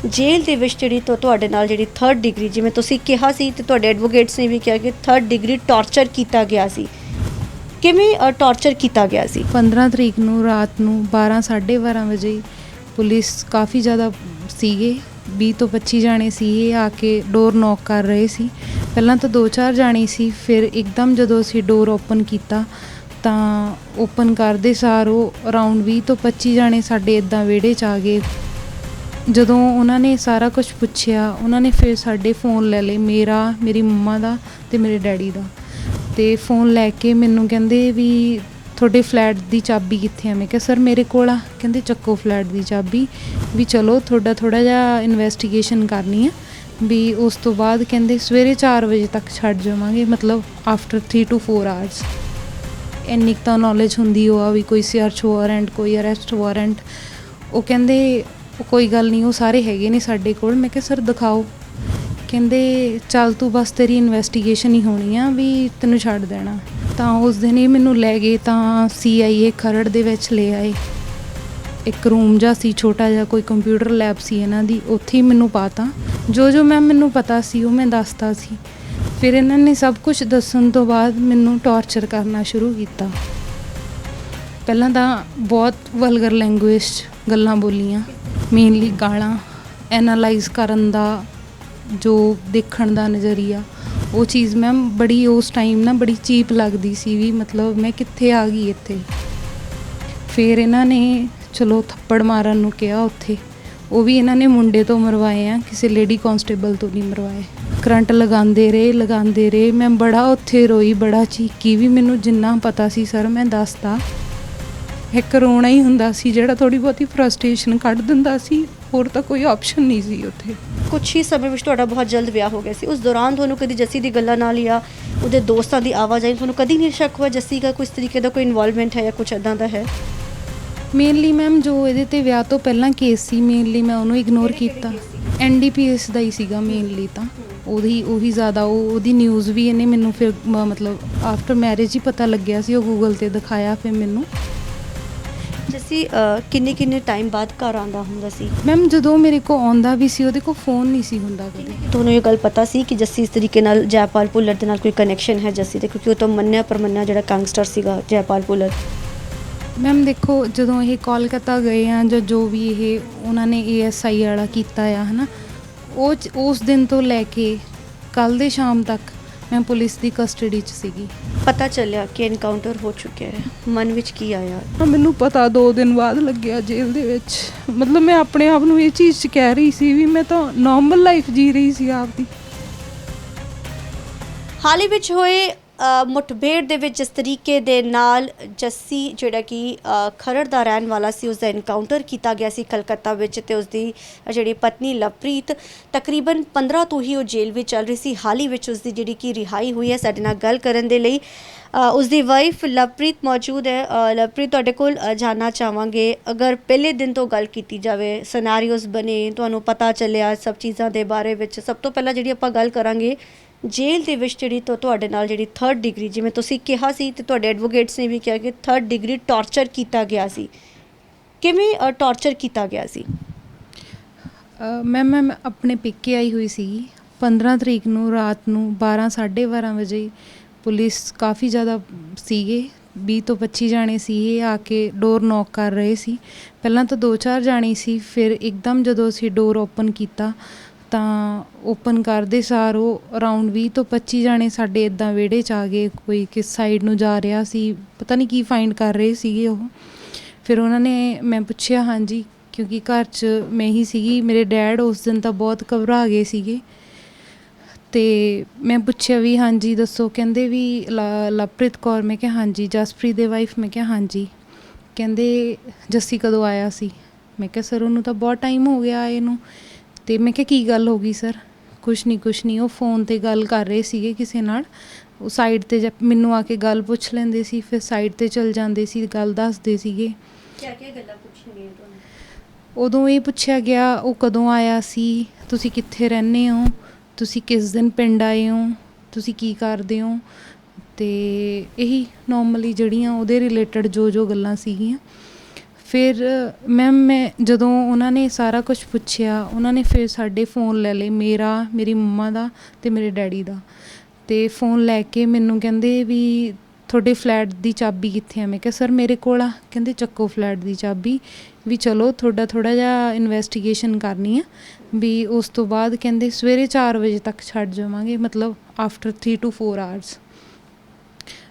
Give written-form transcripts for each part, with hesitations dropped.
ਜੇਲ੍ਹ ਦੇ ਵਿੱਚ ਜਿਹੜੀ ਤੁਹਾਡੇ ਨਾਲ ਜਿਹੜੀ 3rd ਡਿਗਰੀ ਜਿਵੇਂ ਤੁਸੀਂ ਕਿਹਾ ਸੀ ਤੇ ਤੁਹਾਡੇ ਐਡਵੋਕੇਟਸ ਨੇ ਵੀ ਕਿਹਾ ਕਿ 3rd ਡਿਗਰੀ ਟਾਰਚਰ ਕੀਤਾ ਗਿਆ ਸੀ। ਕਿਵੇਂ ਟਾਰਚਰ ਕੀਤਾ ਗਿਆ ਸੀ? 15 ਤਰੀਕ ਨੂੰ ਰਾਤ ਨੂੰ 12:30 ਵਜੇ ਪੁਲਿਸ ਕਾफ़ी ਜ਼ਿਆਦਾ ਸੀਗੇ, 20 ਤੋਂ 25 ਜਾਣੇ ਸੀ। ਇਹ ਆ ਕੇ ਡੋਰ ਨੌਕ ਕਰ ਰਹੇ ਸੀ। ਪਹਿਲਾਂ ਤਾਂ 2-4 ਜਾਣੇ ਸੀ, ਫਿਰ ਇੱਕਦਮ ਜਦੋਂ ਅਸੀਂ ਡੋਰ ਓਪਨ ਕੀਤਾ ਤਾਂ ਓਪਨ ਕਰਦੇ ਸਾਰ ਉਹ ਅਰਾਊਂਡ 20 ਤੋਂ 25 ਜਾਣੇ ਸਾਡੇ ਇੱਦਾਂ ਵਿਹੜੇ 'ਚ ਆ ਗਏ। ਜਦੋਂ ਉਹਨਾਂ ਨੇ ਸਾਰਾ ਕੁਝ ਪੁੱਛਿਆ, ਉਹਨਾਂ ਨੇ ਫਿਰ ਸਾਡੇ ਫ਼ੋਨ ਲੈ ਲਏ, ਮੇਰਾ, ਮੇਰੀ ਮੰਮਾ ਦਾ ਅਤੇ ਮੇਰੇ ਡੈਡੀ ਦਾ। ਅਤੇ ਫ਼ੋਨ ਲੈ ਕੇ ਮੈਨੂੰ ਕਹਿੰਦੇ ਵੀ ਤੁਹਾਡੇ ਫਲੈਟ ਦੀ ਚਾਬੀ ਕਿੱਥੇ ਆ? ਮੈਂ ਕਿਹਾ ਸਰ ਮੇਰੇ ਕੋਲ ਆ। ਕਹਿੰਦੇ ਚੱਕੋ ਫਲੈਟ ਦੀ ਚਾਬੀ, ਵੀ ਚਲੋ ਤੁਹਾਡਾ ਥੋੜ੍ਹਾ ਜਿਹਾ ਇਨਵੈਸਟੀਗੇਸ਼ਨ ਕਰਨੀ ਆ, ਵੀ ਉਸ ਤੋਂ ਬਾਅਦ ਕਹਿੰਦੇ ਸਵੇਰੇ 4 ਵਜੇ ਤੱਕ ਛੱਡ ਜਾਵਾਂਗੇ, ਮਤਲਬ ਆਫਟਰ 3 to 4 ਆਵਰਸ। ਇੰਨੀ ਕੁ ਤਾਂ ਨੌਲੇਜ ਹੁੰਦੀ ਉਹ ਆ ਵੀ ਕੋਈ ਸਰਚ ਵਾਰੰਟ, ਕੋਈ ਅਰੈਸਟ ਵਾਰੰਟ। ਉਹ ਕਹਿੰਦੇ ਕੋਈ ਗੱਲ ਨਹੀਂ, ਉਹ ਸਾਰੇ ਹੈਗੇ ਨੇ ਸਾਡੇ ਕੋਲ। ਮੈਂ ਕਿਹਾ ਸਰ ਦਿਖਾਓ। ਕਹਿੰਦੇ ਚੱਲ ਤੂੰ ਬਸ ਤੇਰੀ ਇਨਵੈਸਟੀਗੇਸ਼ਨ ਹੀ ਹੋਣੀ ਆ, ਵੀ ਤੈਨੂੰ ਛੱਡ ਦੇਣਾ। ਤਾਂ ਉਸ ਦਿਨ ਇਹ ਮੈਨੂੰ ਲੈ ਗਏ ਤਾਂ CIA ਖਰੜ ਦੇ ਵਿੱਚ ਲੈ ਆਏ। ਇੱਕ ਰੂਮ ਜਿਹਾ ਸੀ ਛੋਟਾ ਜਿਹਾ, ਕੋਈ ਕੰਪਿਊਟਰ ਲੈਬ ਸੀ ਇਹਨਾਂ ਦੀ, ਉੱਥੇ ਹੀ ਮੈਨੂੰ ਪਾਤਾ। ਜੋ ਮੈਮ ਮੈਨੂੰ ਪਤਾ ਸੀ ਉਹ ਮੈਂ ਦੱਸਤਾ ਸੀ। ਫਿਰ ਇਹਨਾਂ ਨੇ ਸਭ ਕੁਝ ਦੱਸਣ ਤੋਂ ਬਾਅਦ ਮੈਨੂੰ ਟੌਰਚਰ ਕਰਨਾ ਸ਼ੁਰੂ ਕੀਤਾ। ਪਹਿਲਾਂ ਤਾਂ ਬਹੁਤ ਵਲਗਰ ਲੈਂਗੁਏਜ 'ਚ ਗੱਲਾਂ ਬੋਲੀਆਂ, ਮੇਨਲੀ ਗਾਲਾਂ। ਐਨਾਲਾਈਜ਼ ਕਰਨ ਦਾ ਜੋ ਦੇਖਣ ਦਾ ਨਜ਼ਰੀਆ, ਉਹ ਚੀਜ਼ ਮੈਮ ਬੜੀ ਉਸ ਟਾਈਮ ਨਾ ਬੜੀ ਚੀਪ ਲੱਗਦੀ ਸੀ, ਵੀ ਮਤਲਬ ਮੈਂ ਕਿੱਥੇ ਆ ਗਈ ਇੱਥੇ। ਫਿਰ ਇਹਨਾਂ ਨੇ ਚਲੋ ਥੱਪੜ ਮਾਰਨ ਨੂੰ ਕਿਹਾ ਉੱਥੇ, ਉਹ ਵੀ ਇਹਨਾਂ ਨੇ ਮੁੰਡੇ ਤੋਂ ਮਰਵਾਏ ਆ, ਕਿਸੇ ਲੇਡੀ ਕਾਂਸਟੇਬਲ ਤੋਂ ਨਹੀਂ ਮਰਵਾਏ। ਕਰੰਟ ਲਗਾਉਂਦੇ ਰਹੇ। ਮੈਂ ਬੜਾ ਉੱਥੇ ਰੋਈ, ਬੜਾ ਚੀਕੀ, ਵੀ ਮੈਨੂੰ ਜਿੰਨਾ ਪਤਾ ਸੀ ਸਰ ਮੈਂ ਦੱਸਤਾ। ਇੱਕ ਰੋਣਾ ਹੀ ਹੁੰਦਾ ਸੀ ਜਿਹੜਾ ਥੋੜ੍ਹੀ ਬਹੁਤੀ ਫਰਸਟ੍ਰੇਸ਼ਨ ਕੱਢ ਦਿੰਦਾ ਸੀ, ਹੋਰ ਤਾਂ ਕੋਈ ਆਪਸ਼ਨ ਨਹੀਂ ਸੀ ਉੱਥੇ। ਕੁਛ ਹੀ ਸਮੇਂ ਵਿੱਚ ਤੁਹਾਡਾ ਬਹੁਤ ਜਲਦ ਵਿਆਹ ਹੋ ਗਿਆ ਸੀ। ਉਸ ਦੌਰਾਨ ਤੁਹਾਨੂੰ ਕਦੀ ਜੱਸੀ ਦੀ ਗੱਲਾਂ ਨਾਲ ਜਾਂ ਉਹਦੇ ਦੋਸਤਾਂ ਦੀ ਆਵਾਜਾਈ ਤੁਹਾਨੂੰ ਕਦੀ ਨਹੀਂ ਸ਼ੱਕ ਹੋਇਆ ਜੱਸੀ ਦਾ ਕੁਛ ਤਰੀਕੇ ਦਾ ਕੋਈ ਇਨਵੋਲਵਮੈਂਟ ਹੈ ਜਾਂ ਕੁਛ ਇੱਦਾਂ ਦਾ ਹੈ? ਮੇਨਲੀ ਮੈਮ ਜੋ ਇਹਦੇ 'ਤੇ ਵਿਆਹ ਤੋਂ ਪਹਿਲਾਂ ਕੇਸ ਸੀ, ਮੇਨਲੀ ਮੈਂ ਉਹਨੂੰ ਇਗਨੋਰ ਕੀਤਾ। NDPS ਦਾ ਹੀ ਸੀਗਾ ਮੇਨਲੀ ਤਾਂ, ਉਹੀ ਜ਼ਿਆਦਾ ਉਹਦੀ ਨਿਊਜ਼ ਵੀ ਇਹਨੇ ਮੈਨੂੰ ਫਿਰ ਮਤਲਬ ਆਫਟਰ ਮੈਰਿਜ ਹੀ ਪਤਾ ਲੱਗਿਆ ਸੀ, ਉਹ ਗੂਗਲ 'ਤੇ ਦਿਖਾਇਆ ਫਿਰ ਮੈਨੂੰ। ਜੱਸੀ ਕਿੰਨੇ ਟਾਈਮ ਬਾਅਦ ਘਰ ਆਉਂਦਾ ਹੁੰਦਾ ਸੀ? ਮੈਮ ਜਦੋਂ ਮੇਰੇ ਕੋਲ ਆਉਂਦਾ ਵੀ ਸੀ, ਉਹਦੇ ਕੋਲ ਫ਼ੋਨ ਨਹੀਂ ਸੀ ਹੁੰਦਾ ਕਦੇ। ਤੁਹਾਨੂੰ ਇਹ ਗੱਲ ਪਤਾ ਸੀ ਕਿ ਜੱਸੀ ਇਸ ਤਰੀਕੇ ਨਾਲ ਜੈਪਾਲ ਭੁੱਲਰ ਦੇ ਨਾਲ ਕੋਈ ਕਨੈਕਸ਼ਨ ਹੈ ਜੱਸੀ ਦੇ, ਕਿਉਂਕਿ ਉਹ ਤਾਂ ਮੰਨਿਆ ਪਰਮੰਨਿਆ ਜਿਹੜਾ ਗੈਂਗਸਟਰ ਸੀਗਾ ਜੈਪਾਲ ਭੁੱਲਰ। ਮੈਮ ਦੇਖੋ, ਜਦੋਂ ਇਹ ਕੋਲਕਾਤਾ ਗਏ ਆ ਜਾਂ ਜੋ ਵੀ ਇਹ ਉਹਨਾਂ ਨੇ ASI ਵਾਲਾ ਕੀਤਾ ਆ ਹੈ ਨਾ, ਉਸ ਦਿਨ ਤੋਂ ਲੈ ਕੇ ਕੱਲ੍ਹ ਦੇ ਸ਼ਾਮ ਤੱਕ ਮੈਂ ਪੁਲਿਸ ਦੀ ਕਸਟਡੀ 'ਚ ਸੀਗੀ। ਪਤਾ ਚੱਲਿਆ ਕਿ ਐਨਕਾਊਂਟਰ ਹੋ ਚੁੱਕਿਆ ਹੈ, ਮਨ ਵਿੱਚ ਕੀ ਆਇਆ? ਮੈਨੂੰ ਪਤਾ 2 ਦਿਨ ਬਾਅਦ ਲੱਗਿਆ ਜੇਲ੍ਹ ਦੇ ਵਿੱਚ। ਮਤਲਬ ਮੈਂ ਆਪਣੇ ਆਪ ਨੂੰ ਇਹ ਚੀਜ਼ 'ਚ ਕਹਿ ਰਹੀ ਸੀ ਵੀ ਮੈਂ ਤਾਂ ਨੋਰਮਲ ਲਾਈਫ ਜੀ ਰਹੀ ਸੀ ਆਪਦੀ। ਹਾਲ ਹੀ ਵਿੱਚ ਹੋਏ ਮੁਠਭੇੜ ਦੇ ਵਿੱਚ ਜਿਸ ਤਰੀਕੇ ਦੇ ਨਾਲ ਜੱਸੀ ਜਿਹੜਾ ਕਿ ਖਰੜ ਦਾ ਰਹਿਣ ਵਾਲਾ ਸੀ, ਉਸ ਦਾ ਐਨਕਾਊਂਟਰ ਕੀਤਾ ਗਿਆ ਸੀ ਕਲਕੱਤਾ ਵਿੱਚ, ਅਤੇ ਉਸਦੀ ਜਿਹੜੀ ਪਤਨੀ ਲਵਪ੍ਰੀਤ ਤਕਰੀਬਨ 15 ਤੋਂ ਹੀ ਉਹ ਜੇਲ੍ਹ ਵਿੱਚ ਚੱਲ ਰਹੀ ਸੀ। ਹਾਲ ਹੀ ਵਿੱਚ ਉਸਦੀ ਜਿਹੜੀ ਕਿ ਰਿਹਾਈ ਹੋਈ ਹੈ। ਸਾਡੇ ਨਾਲ ਗੱਲ ਕਰਨ ਦੇ ਲਈ ਉਸਦੀ ਵਾਈਫ ਲਵਪ੍ਰੀਤ ਮੌਜੂਦ ਹੈ। ਲਵਪ੍ਰੀਤ, ਤੁਹਾਡੇ ਕੋਲ ਜਾਣਨਾ ਚਾਹਾਂਗੇ, ਅਗਰ ਪਹਿਲੇ ਦਿਨ ਤੋਂ ਗੱਲ ਕੀਤੀ ਜਾਵੇ, ਸਿਨੈਰੀਓਜ਼ ਬਣੇ, ਤੁਹਾਨੂੰ ਪਤਾ ਚੱਲਿਆ ਸਭ ਚੀਜ਼ਾਂ ਦੇ ਬਾਰੇ ਵਿੱਚ, ਸਭ ਤੋਂ ਪਹਿਲਾਂ ਜਿਹੜੀ ਆਪਾਂ ਗੱਲ ਕਰਾਂਗੇ ਜੇਲ੍ਹ ਦੇ ਵਿੱਚ ਜਿਹੜੀ ਤੁਹਾਡੇ ਨਾਲ ਜਿਹੜੀ 3rd ਡਿਗਰੀ ਜਿਵੇਂ ਤੁਸੀਂ ਕਿਹਾ ਸੀ ਤੇ ਤੁਹਾਡੇ ਐਡਵੋਕੇਟਸ ਨੇ ਵੀ ਕਿਹਾ ਕਿ 3rd ਡਿਗਰੀ ਟਾਰਚਰ ਕੀਤਾ ਗਿਆ ਸੀ। ਕਿਵੇਂ ਟਾਰਚਰ ਕੀਤਾ ਗਿਆ ਸੀ? ਮੈਂ ਆਪਣੇ ਪੇਕੇ ਆਈ ਹੋਈ ਸੀਗੀ 15 ਤਰੀਕ ਨੂੰ ਰਾਤ ਨੂੰ 12:30 ਵਜੇ। ਪੁਲਿਸ ਕਾफ़ੀ ਜ਼ਿਆਦਾ ਸੀਗੇ, 20 ਤੋਂ 25 ਜਾਣੇ ਸੀ। ਇਹ ਆ ਕੇ ਡੋਰ ਨੌਕ ਕਰ ਰਹੇ ਸੀ। ਪਹਿਲਾਂ ਤਾਂ 2-4 ਜਾਣੇ ਸੀ, ਫਿਰ ਇੱਕਦਮ ਜਦੋਂ ਅਸੀਂ ਡੋਰ ਓਪਨ ਕੀਤਾ ਤਾਂ ਓਪਨ ਕਰਦੇ ਸਾਰ ਉਹ ਅਰਾਊਂਡ 20 ਤੋਂ 25 ਜਾਣੇ ਸਾਡੇ ਇੱਦਾਂ ਵਿਹੜੇ 'ਚ ਆ ਗਏ। ਕੋਈ ਕਿਸ ਸਾਈਡ ਨੂੰ ਜਾ ਰਿਹਾ ਸੀ, ਪਤਾ ਨਹੀਂ ਕੀ ਫਾਈਂਡ ਕਰ ਰਹੇ ਸੀਗੇ ਉਹ। ਫਿਰ ਉਹਨਾਂ ਨੇ, ਮੈਂ ਪੁੱਛਿਆ ਹਾਂਜੀ, ਕਿਉਂਕਿ ਘਰ 'ਚ ਮੈਂ ਹੀ ਸੀਗੀ। ਮੇਰੇ ਡੈਡ ਉਸ ਦਿਨ ਤਾਂ ਬਹੁਤ ਘਬਰਾ ਗਏ ਸੀਗੇ। ਅਤੇ ਮੈਂ ਪੁੱਛਿਆ ਵੀ ਹਾਂਜੀ ਦੱਸੋ। ਕਹਿੰਦੇ ਵੀ ਲਵਪ੍ਰੀਤ ਕੌਰ? ਮੈਂ ਕਿਹਾ ਹਾਂਜੀ। ਜਸਪ੍ਰੀਤ ਦੇ ਵਾਈਫ? ਮੈਂ ਕਿਹਾ ਹਾਂਜੀ। ਕਹਿੰਦੇ ਜੱਸੀ ਕਦੋਂ ਆਇਆ ਸੀ? ਮੈਂ ਕਿਹਾ ਸਰ ਉਹਨੂੰ ਤਾਂ ਬਹੁਤ ਟਾਈਮ ਹੋ ਗਿਆ ਆਏ ਨੂੰ। ਅਤੇ ਮੈਂ ਕਿਹਾ ਕੀ ਗੱਲ ਹੋ ਗਈ ਸਰ? ਕੁਛ ਨਹੀਂ, ਉਹ ਫ਼ੋਨ 'ਤੇ ਗੱਲ ਕਰ ਰਹੇ ਸੀਗੇ ਕਿਸੇ ਨਾਲ। ਉਹ ਸਾਈਡ 'ਤੇ ਮੈਨੂੰ ਆ ਕੇ ਗੱਲ ਪੁੱਛ ਲੈਂਦੇ ਸੀ, ਫਿਰ ਸਾਈਡ 'ਤੇ ਚਲ ਜਾਂਦੇ ਸੀ, ਗੱਲ ਦੱਸਦੇ ਸੀਗੇ। ਕਿਆ ਗੱਲਾਂ ਪੁੱਛਣਗੇ ਤੁਹਾਨੂੰ? ਉਦੋਂ ਇਹ ਪੁੱਛਿਆ ਗਿਆ ਉਹ ਕਦੋਂ ਆਇਆ ਸੀ, ਤੁਸੀਂ ਕਿੱਥੇ ਰਹਿੰਦੇ ਹੋ, ਤੁਸੀਂ ਕਿਸ ਦਿਨ ਪਿੰਡ ਆਏ ਹੋ, ਤੁਸੀਂ ਕੀ ਕਰਦੇ ਹੋ, ਅਤੇ ਇਹੀ ਨੋਰਮਲੀ ਜਿਹੜੀਆਂ ਉਹਦੇ ਰਿਲੇਟਡ ਜੋ ਗੱਲਾਂ ਸੀਗੀਆਂ। ਫਿਰ ਮੈਮ ਮੈਂ ਜਦੋਂ ਉਹਨਾਂ ਨੇ ਸਾਰਾ ਕੁਝ ਪੁੱਛਿਆ, ਉਹਨਾਂ ਨੇ ਫਿਰ ਸਾਡੇ ਫ਼ੋਨ ਲੈ ਲਏ, ਮੇਰਾ, ਮੇਰੀ ਮੰਮਾ ਦਾ ਅਤੇ ਮੇਰੇ ਡੈਡੀ ਦਾ। ਅਤੇ ਫ਼ੋਨ ਲੈ ਕੇ ਮੈਨੂੰ ਕਹਿੰਦੇ ਵੀ ਤੁਹਾਡੇ ਫਲੈਟ ਦੀ ਚਾਬੀ ਕਿੱਥੇ ਆ? ਮੈਂ ਕਿਹਾ ਸਰ ਮੇਰੇ ਕੋਲ ਆ। ਕਹਿੰਦੇ ਚੱਕੋ ਫਲੈਟ ਦੀ ਚਾਬੀ, ਵੀ ਚਲੋ ਤੁਹਾਡਾ ਥੋੜ੍ਹਾ ਜਿਹਾ ਇਨਵੈਸਟੀਗੇਸ਼ਨ ਕਰਨੀ ਆ, ਵੀ ਉਸ ਤੋਂ ਬਾਅਦ ਕਹਿੰਦੇ ਸਵੇਰੇ 4 ਵਜੇ ਤੱਕ ਛੱਡ ਜਾਵਾਂਗੇ, ਮਤਲਬ ਆਫਟਰ 3 to 4 hours।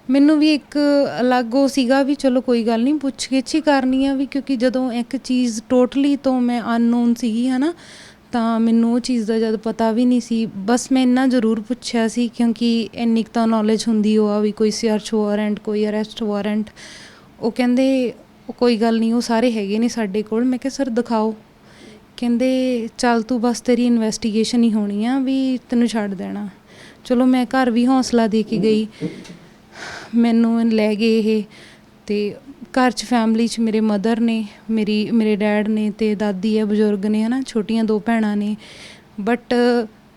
ਮੈਨੂੰ ਵੀ ਇੱਕ ਅਲੱਗ ਉਹ ਸੀਗਾ ਵੀ ਚਲੋ ਕੋਈ ਗੱਲ ਨਹੀਂ, ਪੁੱਛ ਗਿੱਛ ਹੀ ਕਰਨੀ ਆ, ਵੀ ਕਿਉਂਕਿ ਜਦੋਂ ਇੱਕ ਚੀਜ਼ ਟੋਟਲੀ ਤੋਂ ਮੈਂ ਅਨਨੋਨ ਸੀਗੀ ਹੈ ਨਾ, ਤਾਂ ਮੈਨੂੰ ਉਹ ਚੀਜ਼ ਦਾ ਜਦ ਪਤਾ ਵੀ ਨਹੀਂ ਸੀ। ਬਸ ਮੈਂ ਇੰਨਾ ਜ਼ਰੂਰ ਪੁੱਛਿਆ ਸੀ, ਕਿਉਂਕਿ ਇੰਨੀ ਕੁ ਤਾਂ ਨੌਲੇਜ ਹੁੰਦੀ ਉਹ ਆ ਵੀ ਕੋਈ ਸਰਚ ਵਾਰੰਟ, ਕੋਈ ਅਰੈਸਟ ਵਾਰੰਟ। ਉਹ ਕਹਿੰਦੇ ਕੋਈ ਗੱਲ ਨਹੀਂ, ਉਹ ਸਾਰੇ ਹੈਗੇ ਨੇ ਸਾਡੇ ਕੋਲ। ਮੈਂ ਕਿਹਾ ਸਰ ਦਿਖਾਓ। ਕਹਿੰਦੇ ਚੱਲ ਤੂੰ ਬਸ ਤੇਰੀ ਇਨਵੈਸਟੀਗੇਸ਼ਨ ਹੀ ਹੋਣੀ ਆ, ਵੀ ਤੈਨੂੰ ਛੱਡ ਦੇਣਾ। ਚਲੋ ਮੈਂ ਘਰ ਵੀ ਹੌਸਲਾ ਦੇ ਕੇ ਗਈ, ਮੈਨੂੰ ਲੈ ਗਏ ਇਹ। ਅਤੇ ਘਰ 'ਚ ਫੈਮਿਲੀ 'ਚ ਮੇਰੇ ਮਦਰ ਨੇ, ਮੇਰੇ ਡੈਡ ਨੇ ਅਤੇ ਦਾਦੀ ਹੈ, ਬਜ਼ੁਰਗ ਨੇ ਹੈ ਨਾ, ਛੋਟੀਆਂ 2 ਭੈਣਾਂ ਨੇ। ਬਟ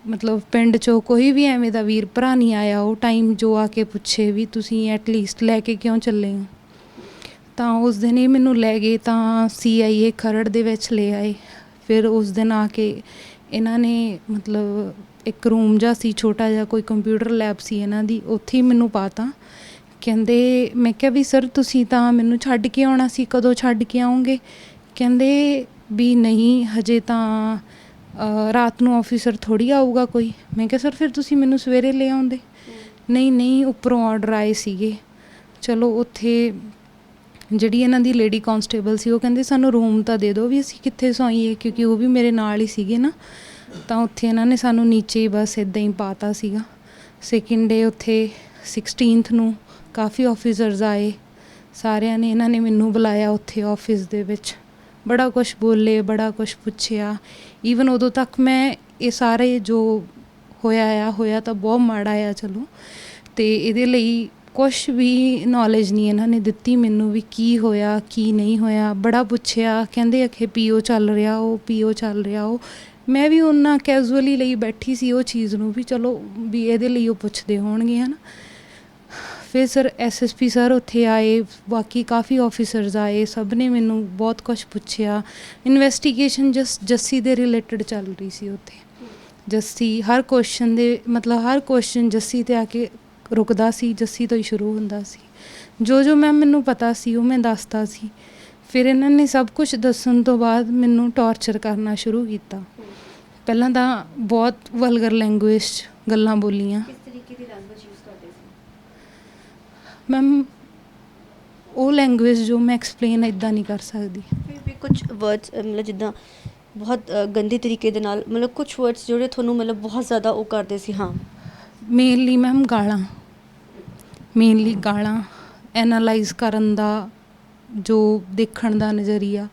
ਮਤਲਬ ਪਿੰਡ 'ਚੋਂ ਕੋਈ ਵੀ ਐਵੇਂ ਦਾ ਵੀਰ ਭਰਾ ਨਹੀਂ ਆਇਆ ਉਹ ਟਾਈਮ ਜੋ ਆ ਕੇ ਪੁੱਛੇ ਵੀ ਤੁਸੀਂ ਐਟਲੀਸਟ ਲੈ ਕੇ ਕਿਉਂ ਚੱਲੇ ਹੋ। ਤਾਂ ਉਸ ਦਿਨ ਇਹ ਮੈਨੂੰ ਲੈ ਗਏ, ਤਾਂ CIA ਖਰੜ ਦੇ ਵਿੱਚ ਲੈ ਆਏ। ਫਿਰ ਉਸ ਦਿਨ ਆ ਕੇ ਇਹਨਾਂ ਨੇ ਮਤਲਬ ਇੱਕ ਰੂਮ ਜਿਹਾ ਸੀ ਛੋਟਾ ਜਿਹਾ, ਕੋਈ ਕੰਪਿਊਟਰ ਲੈਬ ਸੀ ਇਹਨਾਂ ਦੀ, ਉੱਥੇ ਹੀ ਮੈਨੂੰ ਪਾ ਤਾ। ਕਹਿੰਦੇ, ਮੈਂ ਕਿਹਾ ਵੀ ਸਰ ਤੁਸੀਂ ਤਾਂ ਮੈਨੂੰ ਛੱਡ ਕੇ ਆਉਣਾ ਸੀ, ਕਦੋਂ ਛੱਡ ਕੇ ਆਉਂਗੇ? ਕਹਿੰਦੇ ਵੀ ਨਹੀਂ ਹਜੇ ਤਾਂ ਰਾਤ ਨੂੰ ਆਫਿਸਰ ਥੋੜ੍ਹੀ ਆਊਗਾ ਕੋਈ। ਮੈਂ ਕਿਹਾ ਸਰ ਫਿਰ ਤੁਸੀਂ ਮੈਨੂੰ ਸਵੇਰੇ ਲੈ ਆਉਂਦੇ। ਨਹੀਂ ਉੱਪਰੋਂ ਆਰਡਰ ਆਏ ਸੀਗੇ। ਚਲੋ ਉੱਥੇ ਜਿਹੜੀ ਇਹਨਾਂ ਦੀ ਲੇਡੀ ਕਾਂਸਟੇਬਲ ਸੀ, ਉਹ ਕਹਿੰਦੇ ਸਾਨੂੰ ਰੂਮ ਤਾਂ ਦੇ ਦਿਓ ਵੀ ਅਸੀਂ ਕਿੱਥੇ ਸੌਈਏ, ਕਿਉਂਕਿ ਉਹ ਵੀ ਮੇਰੇ ਨਾਲ ਹੀ ਸੀਗੇ ਨਾ। ਤਾਂ ਉੱਥੇ ਇਹਨਾਂ ਨੇ ਸਾਨੂੰ ਨੀਚੇ ਹੀ ਬਸ ਇੱਦਾਂ ਹੀ ਪਾ ਤਾ ਸੀਗਾ। ਸੈਕਿੰਡ ਡੇ ਉੱਥੇ 16th ਨੂੰ ਕਾਫੀ ਆਫਿਸਰਸ ਆਏ, ਸਾਰਿਆਂ ਨੇ ਇਹਨਾਂ ਨੇ ਮੈਨੂੰ ਬੁਲਾਇਆ ਉੱਥੇ ਆਫਿਸ ਦੇ ਵਿੱਚ, ਬੜਾ ਕੁਛ ਬੋਲੇ, ਬੜਾ ਕੁਛ ਪੁੱਛਿਆ। ਈਵਨ ਉਦੋਂ ਤੱਕ ਮੈਂ ਇਹ ਸਾਰੇ ਜੋ ਹੋਇਆ ਤਾਂ ਬਹੁਤ ਮਾੜਾ ਆ ਚਲੋ, ਅਤੇ ਇਹਦੇ ਲਈ ਕੁਛ ਵੀ ਨੌਲੇਜ ਨਹੀਂ ਇਹਨਾਂ ਨੇ ਦਿੱਤੀ ਮੈਨੂੰ ਵੀ ਕੀ ਹੋਇਆ ਕੀ ਨਹੀਂ ਹੋਇਆ। ਬੜਾ ਪੁੱਛਿਆ, ਕਹਿੰਦੇ ਅਖੇ PO ਚੱਲ ਰਿਹਾ, ਉਹ PO ਚੱਲ ਰਿਹਾ। ਉਹ ਮੈਂ ਵੀ ਉਹਨਾਂ ਕੈਜੂਅਲੀ ਲਈ ਬੈਠੀ ਸੀ ਉਹ ਚੀਜ਼ ਨੂੰ, ਵੀ ਚਲੋ ਵੀ ਇਹਦੇ ਲਈ ਉਹ ਪੁੱਛਦੇ ਹੋਣਗੇ ਹੈ ਨਾ। ਫਿਰ ਸਰ SSP ਸਰ ਉੱਥੇ ਆਏ, ਬਾਕੀ ਕਾਫੀ ਆਫਿਸਰਸ ਆਏ, ਸਭ ਨੇ ਮੈਨੂੰ ਬਹੁਤ ਕੁਛ ਪੁੱਛਿਆ। ਇਨਵੈਸਟੀਗੇਸ਼ਨ ਜੱਸੀ ਦੇ ਰਿਲੇਟਡ ਚੱਲ ਰਹੀ ਸੀ ਉੱਥੇ। ਜੱਸੀ ਹਰ ਕੁਐਸਚਨ ਦੇ ਮਤਲਬ ਹਰ ਕੁਐਸਚਨ ਜੱਸੀ 'ਤੇ ਆ ਕੇ ਰੁਕਦਾ ਸੀ, ਜੱਸੀ ਤੋਂ ਹੀ ਸ਼ੁਰੂ ਹੁੰਦਾ ਸੀ। ਜੋ ਮੈਮ ਮੈਨੂੰ ਪਤਾ ਸੀ ਉਹ ਮੈਂ ਦੱਸਦਾ ਸੀ। ਫਿਰ ਇਹਨਾਂ ਨੇ ਸਭ ਕੁਛ ਦੱਸਣ ਤੋਂ ਬਾਅਦ ਮੈਨੂੰ ਟੌਰਚਰ ਕਰਨਾ ਸ਼ੁਰੂ ਕੀਤਾ। ਪਹਿਲਾਂ ਤਾਂ ਬਹੁਤ ਵਲਗਰ ਲੈਂਗੁਏਜ 'ਚ ਗੱਲਾਂ ਬੋਲੀਆਂ। ਕਿਸ ਤਰੀਕੇ ਦੀ ਲੈਂਗੁਏਜ ਯੂਜ਼ ਕਰਦੇ ਸੀ ਮੈਮ? ਉਹ ਲੈਂਗੁਏਜ ਜੋ ਮੈਂ ਐਕਸਪਲੇਨ ਇੱਦਾਂ ਨਹੀਂ ਕਰ ਸਕਦੀ। ਫਿਰ ਵੀ ਕੁਝ ਵਰਡਸ ਮਤਲਬ ਜਿੱਦਾਂ ਬਹੁਤ ਗੰਦੇ ਤਰੀਕੇ ਦੇ ਨਾਲ, ਮਤਲਬ ਕੁਝ ਵਰਡਸ ਜਿਹੜੇ ਤੁਹਾਨੂੰ ਮਤਲਬ ਬਹੁਤ ਜ਼ਿਆਦਾ ਉਹ ਕਰਦੇ ਸੀ? ਹਾਂ, ਮੇਨਲੀ ਮੈਮ ਗਾਲਾਂ ਐਨਾਲਾਈਜ਼ ਕਰਨ ਦਾ ਜੋ ਦੇਖਣ ਦਾ ਨਜ਼ਰੀਆ,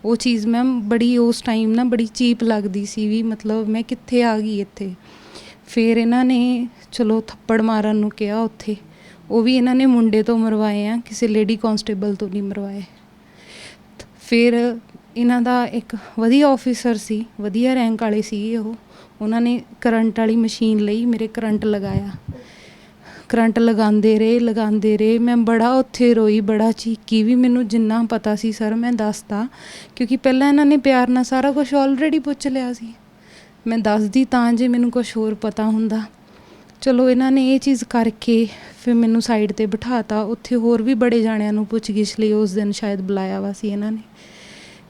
ਉਹ ਚੀਜ਼ ਮੈਮ ਬੜੀ ਉਸ ਟਾਈਮ ਨਾ ਬੜੀ ਚੀਪ ਲੱਗਦੀ ਸੀ, ਵੀ ਮਤਲਬ ਮੈਂ ਕਿੱਥੇ ਆ ਗਈ ਇੱਥੇ। ਫਿਰ ਇਹਨਾਂ ਨੇ ਚਲੋ ਥੱਪੜ ਮਾਰਨ ਨੂੰ ਕਿਹਾ ਉੱਥੇ, ਉਹ ਵੀ ਇਹਨਾਂ ਨੇ ਮੁੰਡੇ ਤੋਂ ਮਰਵਾਏ ਆ, ਕਿਸੇ ਲੇਡੀ ਕਾਂਸਟੇਬਲ ਤੋਂ ਨਹੀਂ ਮਰਵਾਏ। ਫਿਰ ਇਹਨਾਂ ਦਾ ਇੱਕ ਵਧੀਆ ਆਫਿਸਰ ਸੀ, ਵਧੀਆ ਰੈਂਕ ਵਾਲੇ ਸੀਗੇ ਉਹਨਾਂ ਨੇ ਕਰੰਟ ਵਾਲੀ ਮਸ਼ੀਨ ਲਈ, ਮੇਰੇ ਕਰੰਟ ਲਗਾਇਆ। ਕਰੰਟ ਲਗਾਉਂਦੇ ਰਹੇ। ਮੈਂ ਬੜਾ ਉੱਥੇ ਰੋਈ, ਬੜਾ ਚੀਕੀ, ਵੀ ਮੈਨੂੰ ਜਿੰਨਾ ਪਤਾ ਸੀ ਸਰ ਮੈਂ ਦੱਸਤਾ, ਕਿਉਂਕਿ ਪਹਿਲਾਂ ਇਹਨਾਂ ਨੇ ਪਿਆਰ ਨਾਲ ਸਾਰਾ ਕੁਛ ਆਲਰੇਡੀ ਪੁੱਛ ਲਿਆ ਸੀ। ਮੈਂ ਦੱਸਦੀ ਤਾਂ ਜੇ ਮੈਨੂੰ ਕੁਛ ਹੋਰ ਪਤਾ ਹੁੰਦਾ। ਚਲੋ ਇਹਨਾਂ ਨੇ ਇਹ ਚੀਜ਼ ਕਰਕੇ ਫਿਰ ਮੈਨੂੰ ਸਾਈਡ 'ਤੇ ਬਿਠਾਤਾ। ਉੱਥੇ ਹੋਰ ਵੀ ਬੜੇ ਜਾਣਿਆਂ ਨੂੰ ਪੁੱਛਗਿੱਛ ਲਈ ਉਸ ਦਿਨ ਸ਼ਾਇਦ ਬੁਲਾਇਆ ਵਾ ਸੀ ਇਹਨਾਂ ਨੇ।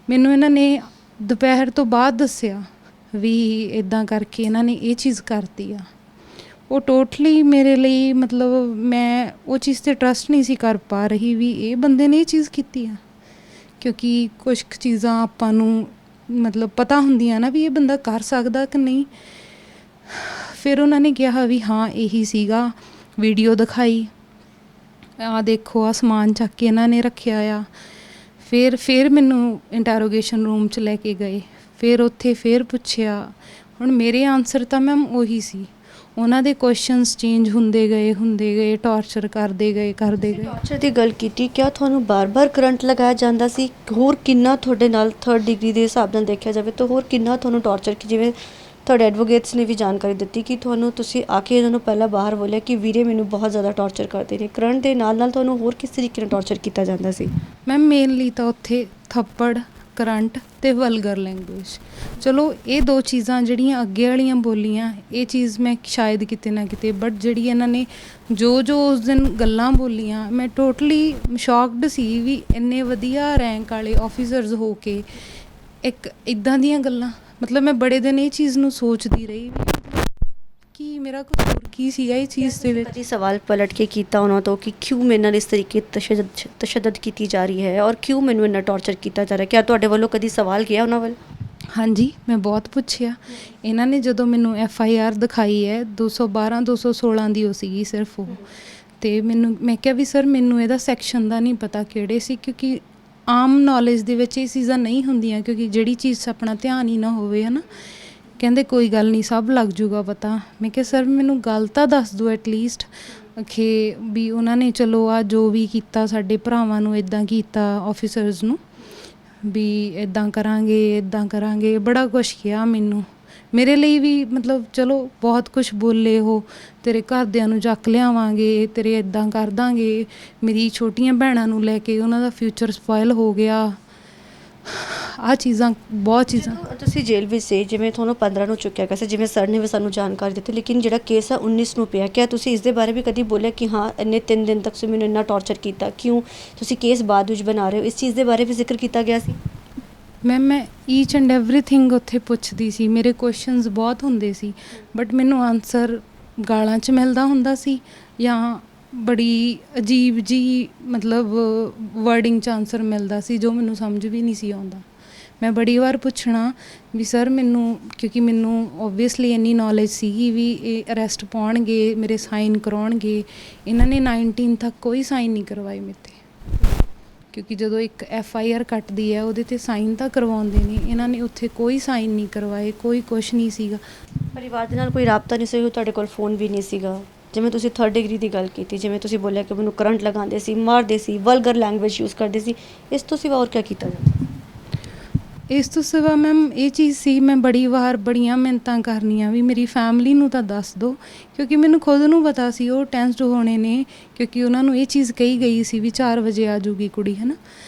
ਮੈਨੂੰ ਇਹਨਾਂ ਨੇ ਦੁਪਹਿਰ ਤੋਂ ਬਾਅਦ ਦੱਸਿਆ ਵੀ ਇੱਦਾਂ ਕਰਕੇ ਇਹਨਾਂ ਨੇ ਇਹ ਚੀਜ਼ ਕਰਤੀ ਆ। ਉਹ ਟੋਟਲੀ ਮੇਰੇ ਲਈ ਮਤਲਬ ਮੈਂ ਉਹ ਚੀਜ਼ 'ਤੇ ਟਰਸਟ ਨਹੀਂ ਸੀ ਕਰ ਪਾ ਰਹੀ ਵੀ ਇਹ ਬੰਦੇ ਨੇ ਇਹ ਚੀਜ਼ ਕੀਤੀ ਆ, ਕਿਉਂਕਿ ਕੁਛ ਕੁ ਚੀਜ਼ਾਂ ਆਪਾਂ ਨੂੰ ਮਤਲਬ ਪਤਾ ਹੁੰਦੀਆਂ ਨਾ ਵੀ ਇਹ ਬੰਦਾ ਕਰ ਸਕਦਾ ਕਿ ਨਹੀਂ। ਫਿਰ ਉਹਨਾਂ ਨੇ ਕਿਹਾ ਵੀ ਹਾਂ ਇਹੀ ਸੀਗਾ, ਵੀਡੀਓ ਦਿਖਾਈ, ਆਹ ਦੇਖੋ ਆਹ ਸਮਾਨ ਚੱਕ ਕੇ ਇਹਨਾਂ ਨੇ ਰੱਖਿਆ ਆ। ਫਿਰ ਮੈਨੂੰ ਇੰਟਰੋਗੇਸ਼ਨ ਰੂਮ 'ਚ ਲੈ ਕੇ ਗਏ, ਫਿਰ ਉੱਥੇ ਫਿਰ ਪੁੱਛਿਆ। ਹੁਣ ਮੇਰੇ ਆਨਸਰ ਤਾਂ ਮੈਮ ਉਹੀ ਸੀ, ਉਹਨਾਂ ਦੇ ਕੁਐਸਚਨਸ ਚੇਂਜ ਹੁੰਦੇ ਗਏ, ਟੌਰਚਰ ਕਰਦੇ ਗਏ। ਟੌਰਚਰ ਦੀ ਗੱਲ ਕੀਤੀ, ਕਿਆ ਤੁਹਾਨੂੰ ਬਾਰ-ਬਾਰ ਕਰੰਟ ਲਗਾਇਆ ਜਾਂਦਾ ਸੀ? ਹੋਰ ਕਿੰਨਾ ਤੁਹਾਡੇ ਨਾਲ 3rd ਡਿਗਰੀ ਦੇ ਹਿਸਾਬ ਨਾਲ ਦੇਖਿਆ ਜਾਵੇ ਤਾਂ ਹੋਰ ਕਿੰਨਾ ਤੁਹਾਨੂੰ ਟੌਰਚਰ, ਕਿ ਜਿਵੇਂ ਤੁਹਾਡੇ ਐਡਵੋਕੇਟਸ ਨੇ ਵੀ ਜਾਣਕਾਰੀ ਦਿੱਤੀ ਕਿ ਤੁਹਾਨੂੰ ਤੁਸੀਂ ਆ ਕੇ ਇਹਨਾਂ ਨੂੰ ਪਹਿਲਾਂ ਬਾਹਰ ਬੋਲਿਆ ਕਿ ਵੀਰੇ ਮੈਨੂੰ ਬਹੁਤ ਜ਼ਿਆਦਾ ਟੌਰਚਰ ਕਰਦੇ ਨੇ, ਕਰੰਟ ਦੇ ਨਾਲ ਨਾਲ ਤੁਹਾਨੂੰ ਹੋਰ ਕਿਸ ਤਰੀਕੇ ਨਾਲ ਟੌਰਚਰ ਕੀਤਾ ਜਾਂਦਾ ਸੀ? ਮੈਮ ਮੇਨਲੀ ਤਾਂ ਉੱਥੇ ਥੱਪੜ, ਕਰੰਟ ਤੇ ਵਲਗਰ ਲੈਂਗੁਏਜ, ਚਲੋ ਇਹ ਦੋ ਚੀਜ਼ਾਂ ਜਿਹੜੀਆਂ ਅੱਗੇ ਵਾਲੀਆਂ ਬੋਲੀਆਂ, ਇਹ ਚੀਜ਼ ਮੈਂ ਸ਼ਾਇਦ ਕਿਤੇ ਨਾ ਕਿਤੇ, ਬਟ ਜਿਹੜੀ ਇਹਨਾਂ ਨੇ ਜੋ ਉਸ ਦਿਨ ਗੱਲਾਂ ਬੋਲੀਆਂ, ਮੈਂ ਟੋਟਲੀ ਸ਼ੌਕਡ ਸੀ ਵੀ ਇੰਨੇ ਵਧੀਆ ਰੈਂਕ ਵਾਲੇ ਆਫੀਸਰਸ ਹੋ ਕੇ ਇੱਕ ਇੱਦਾਂ ਦੀਆਂ ਗੱਲਾਂ। ਮਤਲਬ ਮੈਂ ਬੜੇ ਦਿਨ ਇਹ ਚੀਜ਼ ਨੂੰ ਸੋਚਦੀ ਰਹੀ ਵੀ ਕਿ ਮੇਰਾ ਕਸੂਰ ਕੀ ਸੀਗਾ ਇਹ ਚੀਜ਼ ਦੇ ਵਿੱਚ। ਕਦੀ ਸਵਾਲ ਪਲਟ ਕੇ ਕੀਤਾ ਉਹਨਾਂ ਤੋਂ ਕਿ ਕਿਉਂ ਮੇਰੇ ਨਾਲ ਇਸ ਤਰੀਕੇ ਤਸ਼ੱਦਦ ਕੀਤੀ ਜਾ ਰਹੀ ਹੈ ਔਰ ਕਿਉਂ ਮੈਨੂੰ ਇੰਨਾ ਟੌਰਚਰ ਕੀਤਾ ਜਾ ਰਿਹਾ? ਕਿਆ ਤੁਹਾਡੇ ਵੱਲੋਂ ਕਦੀ ਸਵਾਲ ਗਿਆ ਉਹਨਾਂ ਵੱਲ? ਹਾਂਜੀ, ਮੈਂ ਬਹੁਤ ਪੁੱਛਿਆ। ਇਹਨਾਂ ਨੇ ਜਦੋਂ ਮੈਨੂੰ FIR ਦਿਖਾਈ ਹੈ 212 216 ਦੀ ਉਹ ਸੀਗੀ ਸਿਰਫ ਉਹ, ਅਤੇ ਮੈਂ ਕਿਹਾ ਵੀ ਸਰ ਮੈਨੂੰ ਇਹਦਾ ਸੈਕਸ਼ਨ ਦਾ ਨਹੀਂ ਪਤਾ ਕਿਹੜੇ ਸੀ, ਕਿਉਂਕਿ ਆਮ ਨੌਲੇਜ ਦੇ ਵਿੱਚ ਇਹ ਚੀਜ਼ਾਂ ਨਹੀਂ ਹੁੰਦੀਆਂ, ਕਿਉਂਕਿ ਜਿਹੜੀ ਚੀਜ਼ 'ਚ ਆਪਣਾ ਧਿਆਨ ਹੀ ਨਾ ਹੋਵੇ ਹੈ ਨਾ। ਕਹਿੰਦੇ ਕੋਈ ਗੱਲ ਨਹੀਂ, ਸਭ ਲੱਗ ਜੂਗਾ ਪਤਾ। ਮੈਂ ਕਿਹਾ ਸਰ ਮੈਨੂੰ ਗੱਲ ਤਾਂ ਦੱਸ ਦਿਓ ਐਟਲੀਸਟ ਕਿ ਵੀ ਉਹਨਾਂ ਨੇ ਚਲੋ ਆ ਜੋ ਵੀ ਕੀਤਾ ਸਾਡੇ ਭਰਾਵਾਂ ਨੂੰ, ਇੱਦਾਂ ਕੀਤਾ ਆਫਿਸਰਸ ਨੂੰ, ਵੀ ਇੱਦਾਂ ਕਰਾਂਗੇ, ਬੜਾ ਕੁਛ ਕਿਹਾ ਮੈਨੂੰ। ਮੇਰੇ ਲਈ ਵੀ ਮਤਲਬ ਚਲੋ ਬਹੁਤ ਕੁਛ ਬੋਲੇ ਉਹ, ਤੇਰੇ ਘਰਦਿਆਂ ਨੂੰ ਚੱਕ ਲਿਆਵਾਂਗੇ, ਤੇਰੇ ਇੱਦਾਂ ਕਰ ਦਾਂਗੇ, ਮੇਰੀ ਛੋਟੀਆਂ ਭੈਣਾਂ ਨੂੰ ਲੈ ਕੇ ਉਹਨਾਂ ਦਾ ਫਿਊਚਰ ਸਪੋਇਲ ਹੋ ਗਿਆ, ਆਹ ਚੀਜ਼ਾਂ, ਬਹੁਤ ਚੀਜ਼ਾਂ। ਤੁਸੀਂ ਜੇਲ੍ਹ ਵਿੱਚ ਸੀ, ਜਿਵੇਂ ਤੁਹਾਨੂੰ 15 ਨੂੰ ਚੁੱਕਿਆ ਗਿਆ ਸੀ, ਜਿਵੇਂ ਸਰ ਨੇ ਵੀ ਸਾਨੂੰ ਜਾਣਕਾਰੀ ਦਿੱਤੀ, ਲੇਕਿਨ ਜਿਹੜਾ ਕੇਸ ਆ 19 ਨੂੰ ਪਿਆ। ਕਿਆ ਤੁਸੀਂ ਇਸ ਦੇ ਬਾਰੇ ਵੀ ਕਦੀ ਬੋਲਿਆ ਕਿ ਹਾਂ ਇੰਨੇ 3 ਦਿਨ ਤੱਕ ਤੁਸੀਂ ਮੈਨੂੰ ਇੰਨਾ ਟੌਰਚਰ ਕੀਤਾ, ਕਿਉਂ ਤੁਸੀਂ ਕੇਸ ਬਾਅਦ ਵਿੱਚ ਬਣਾ ਰਹੇ ਹੋ? ਇਸ ਚੀਜ਼ ਦੇ ਬਾਰੇ ਵੀ ਜ਼ਿਕਰ ਕੀਤਾ ਗਿਆ ਸੀ? ਮੈਂ ਈਚ ਐਂਡ ਐਵਰੀਥਿੰਗ ਉੱਥੇ ਪੁੱਛਦੀ ਸੀ, ਮੇਰੇ ਕੁਐਸਚਨਸ ਬਹੁਤ ਹੁੰਦੇ ਸੀ, ਬਟ ਮੈਨੂੰ ਆਨਸਰ ਗਾਲਾਂ 'ਚ ਮਿਲਦਾ ਹੁੰਦਾ ਸੀ ਜਾਂ ਬੜੀ ਅਜੀਬ ਜੀ ਮਤਲਬ ਵਰਡਿੰਗ 'ਚ ਆਨਸਰ ਮਿਲਦਾ ਸੀ, ਜੋ ਮੈਨੂੰ ਸਮਝ ਵੀ ਨਹੀਂ ਸੀ ਆਉਂਦਾ। ਮੈਂ ਬੜੀ ਵਾਰ ਪੁੱਛਣਾ ਵੀ ਸਰ ਮੈਨੂੰ, ਕਿਉਂਕਿ ਮੈਨੂੰ ਓਬਵੀਅਸਲੀ ਇੰਨੀ ਨੌਲੇਜ ਸੀਗੀ ਵੀ ਇਹ ਅਰੈਸਟ ਪਾਉਣਗੇ, ਮੇਰੇ ਸਾਈਨ ਕਰਾਉਣਗੇ। ਇਹਨਾਂ ਨੇ 19 ਤੱਕ ਕੋਈ ਸਾਈਨ ਨਹੀਂ ਕਰਵਾਏ ਮੇਰੇ 'ਤੇ, ਕਿਉਂਕਿ ਜਦੋਂ ਇੱਕ FIR ਕੱਟਦੀ ਹੈ ਉਹਦੇ 'ਤੇ ਸਾਈਨ ਤਾਂ ਕਰਵਾਉਂਦੇ ਨੇ, ਇਹਨਾਂ ਨੇ ਉੱਥੇ ਕੋਈ ਸਾਈਨ ਨਹੀਂ ਕਰਵਾਏ, ਕੋਈ ਕੁਛ ਨਹੀਂ ਸੀਗਾ। ਪਰਿਵਾਰ ਦੇ ਨਾਲ ਕੋਈ ਰਾਬਤਾ ਨਹੀਂ ਸੀ, ਤੁਹਾਡੇ ਕੋਲ ਫੋਨ ਵੀ ਨਹੀਂ ਸੀਗਾ? ਜਿਵੇਂ ਤੁਸੀਂ 3rd ਡਿਗਰੀ ਦੀ ਗੱਲ ਕੀਤੀ, ਜਿਵੇਂ ਤੁਸੀਂ ਬੋਲਿਆ ਕਿ ਮੈਨੂੰ ਕਰੰਟ ਲਗਾਉਂਦੇ ਸੀ, ਮਾਰਦੇ ਸੀ, ਵਲਗਰ ਲੈਂਗੁਏਜ ਯੂਜ਼ ਕਰਦੇ ਸੀ, ਇਸ ਤੋਂ ਸਿਵਾ ਹੋਰ ਕਿਆ ਕੀਤਾ ਜਾਂਦਾ? ਇਸ ਤੋਂ ਸਿਵਾ ਮੈਮ ਇਹ ਚੀਜ਼ ਸੀ, ਮੈਂ ਬੜੀ ਵਾਰ ਬੜੀਆਂ ਮਿੰਨਤਾਂ ਕਰਨੀਆਂ ਵੀ ਮੇਰੀ ਫੈਮਿਲੀ ਨੂੰ ਤਾਂ ਦੱਸ ਦਿਓ, ਕਿਉਂਕਿ ਮੈਨੂੰ ਖੁਦ ਨੂੰ ਪਤਾ ਸੀ ਉਹ ਟੈਂਸਡ ਹੋਣੇ ਨੇ, ਕਿਉਂਕਿ ਉਹਨਾਂ ਨੂੰ ਇਹ ਚੀਜ਼ ਕਹੀ ਗਈ ਸੀ ਵੀ 4 ਵਜੇ ਆ ਜੂਗੀ ਕੁੜੀ, ਹੈ ਨਾ।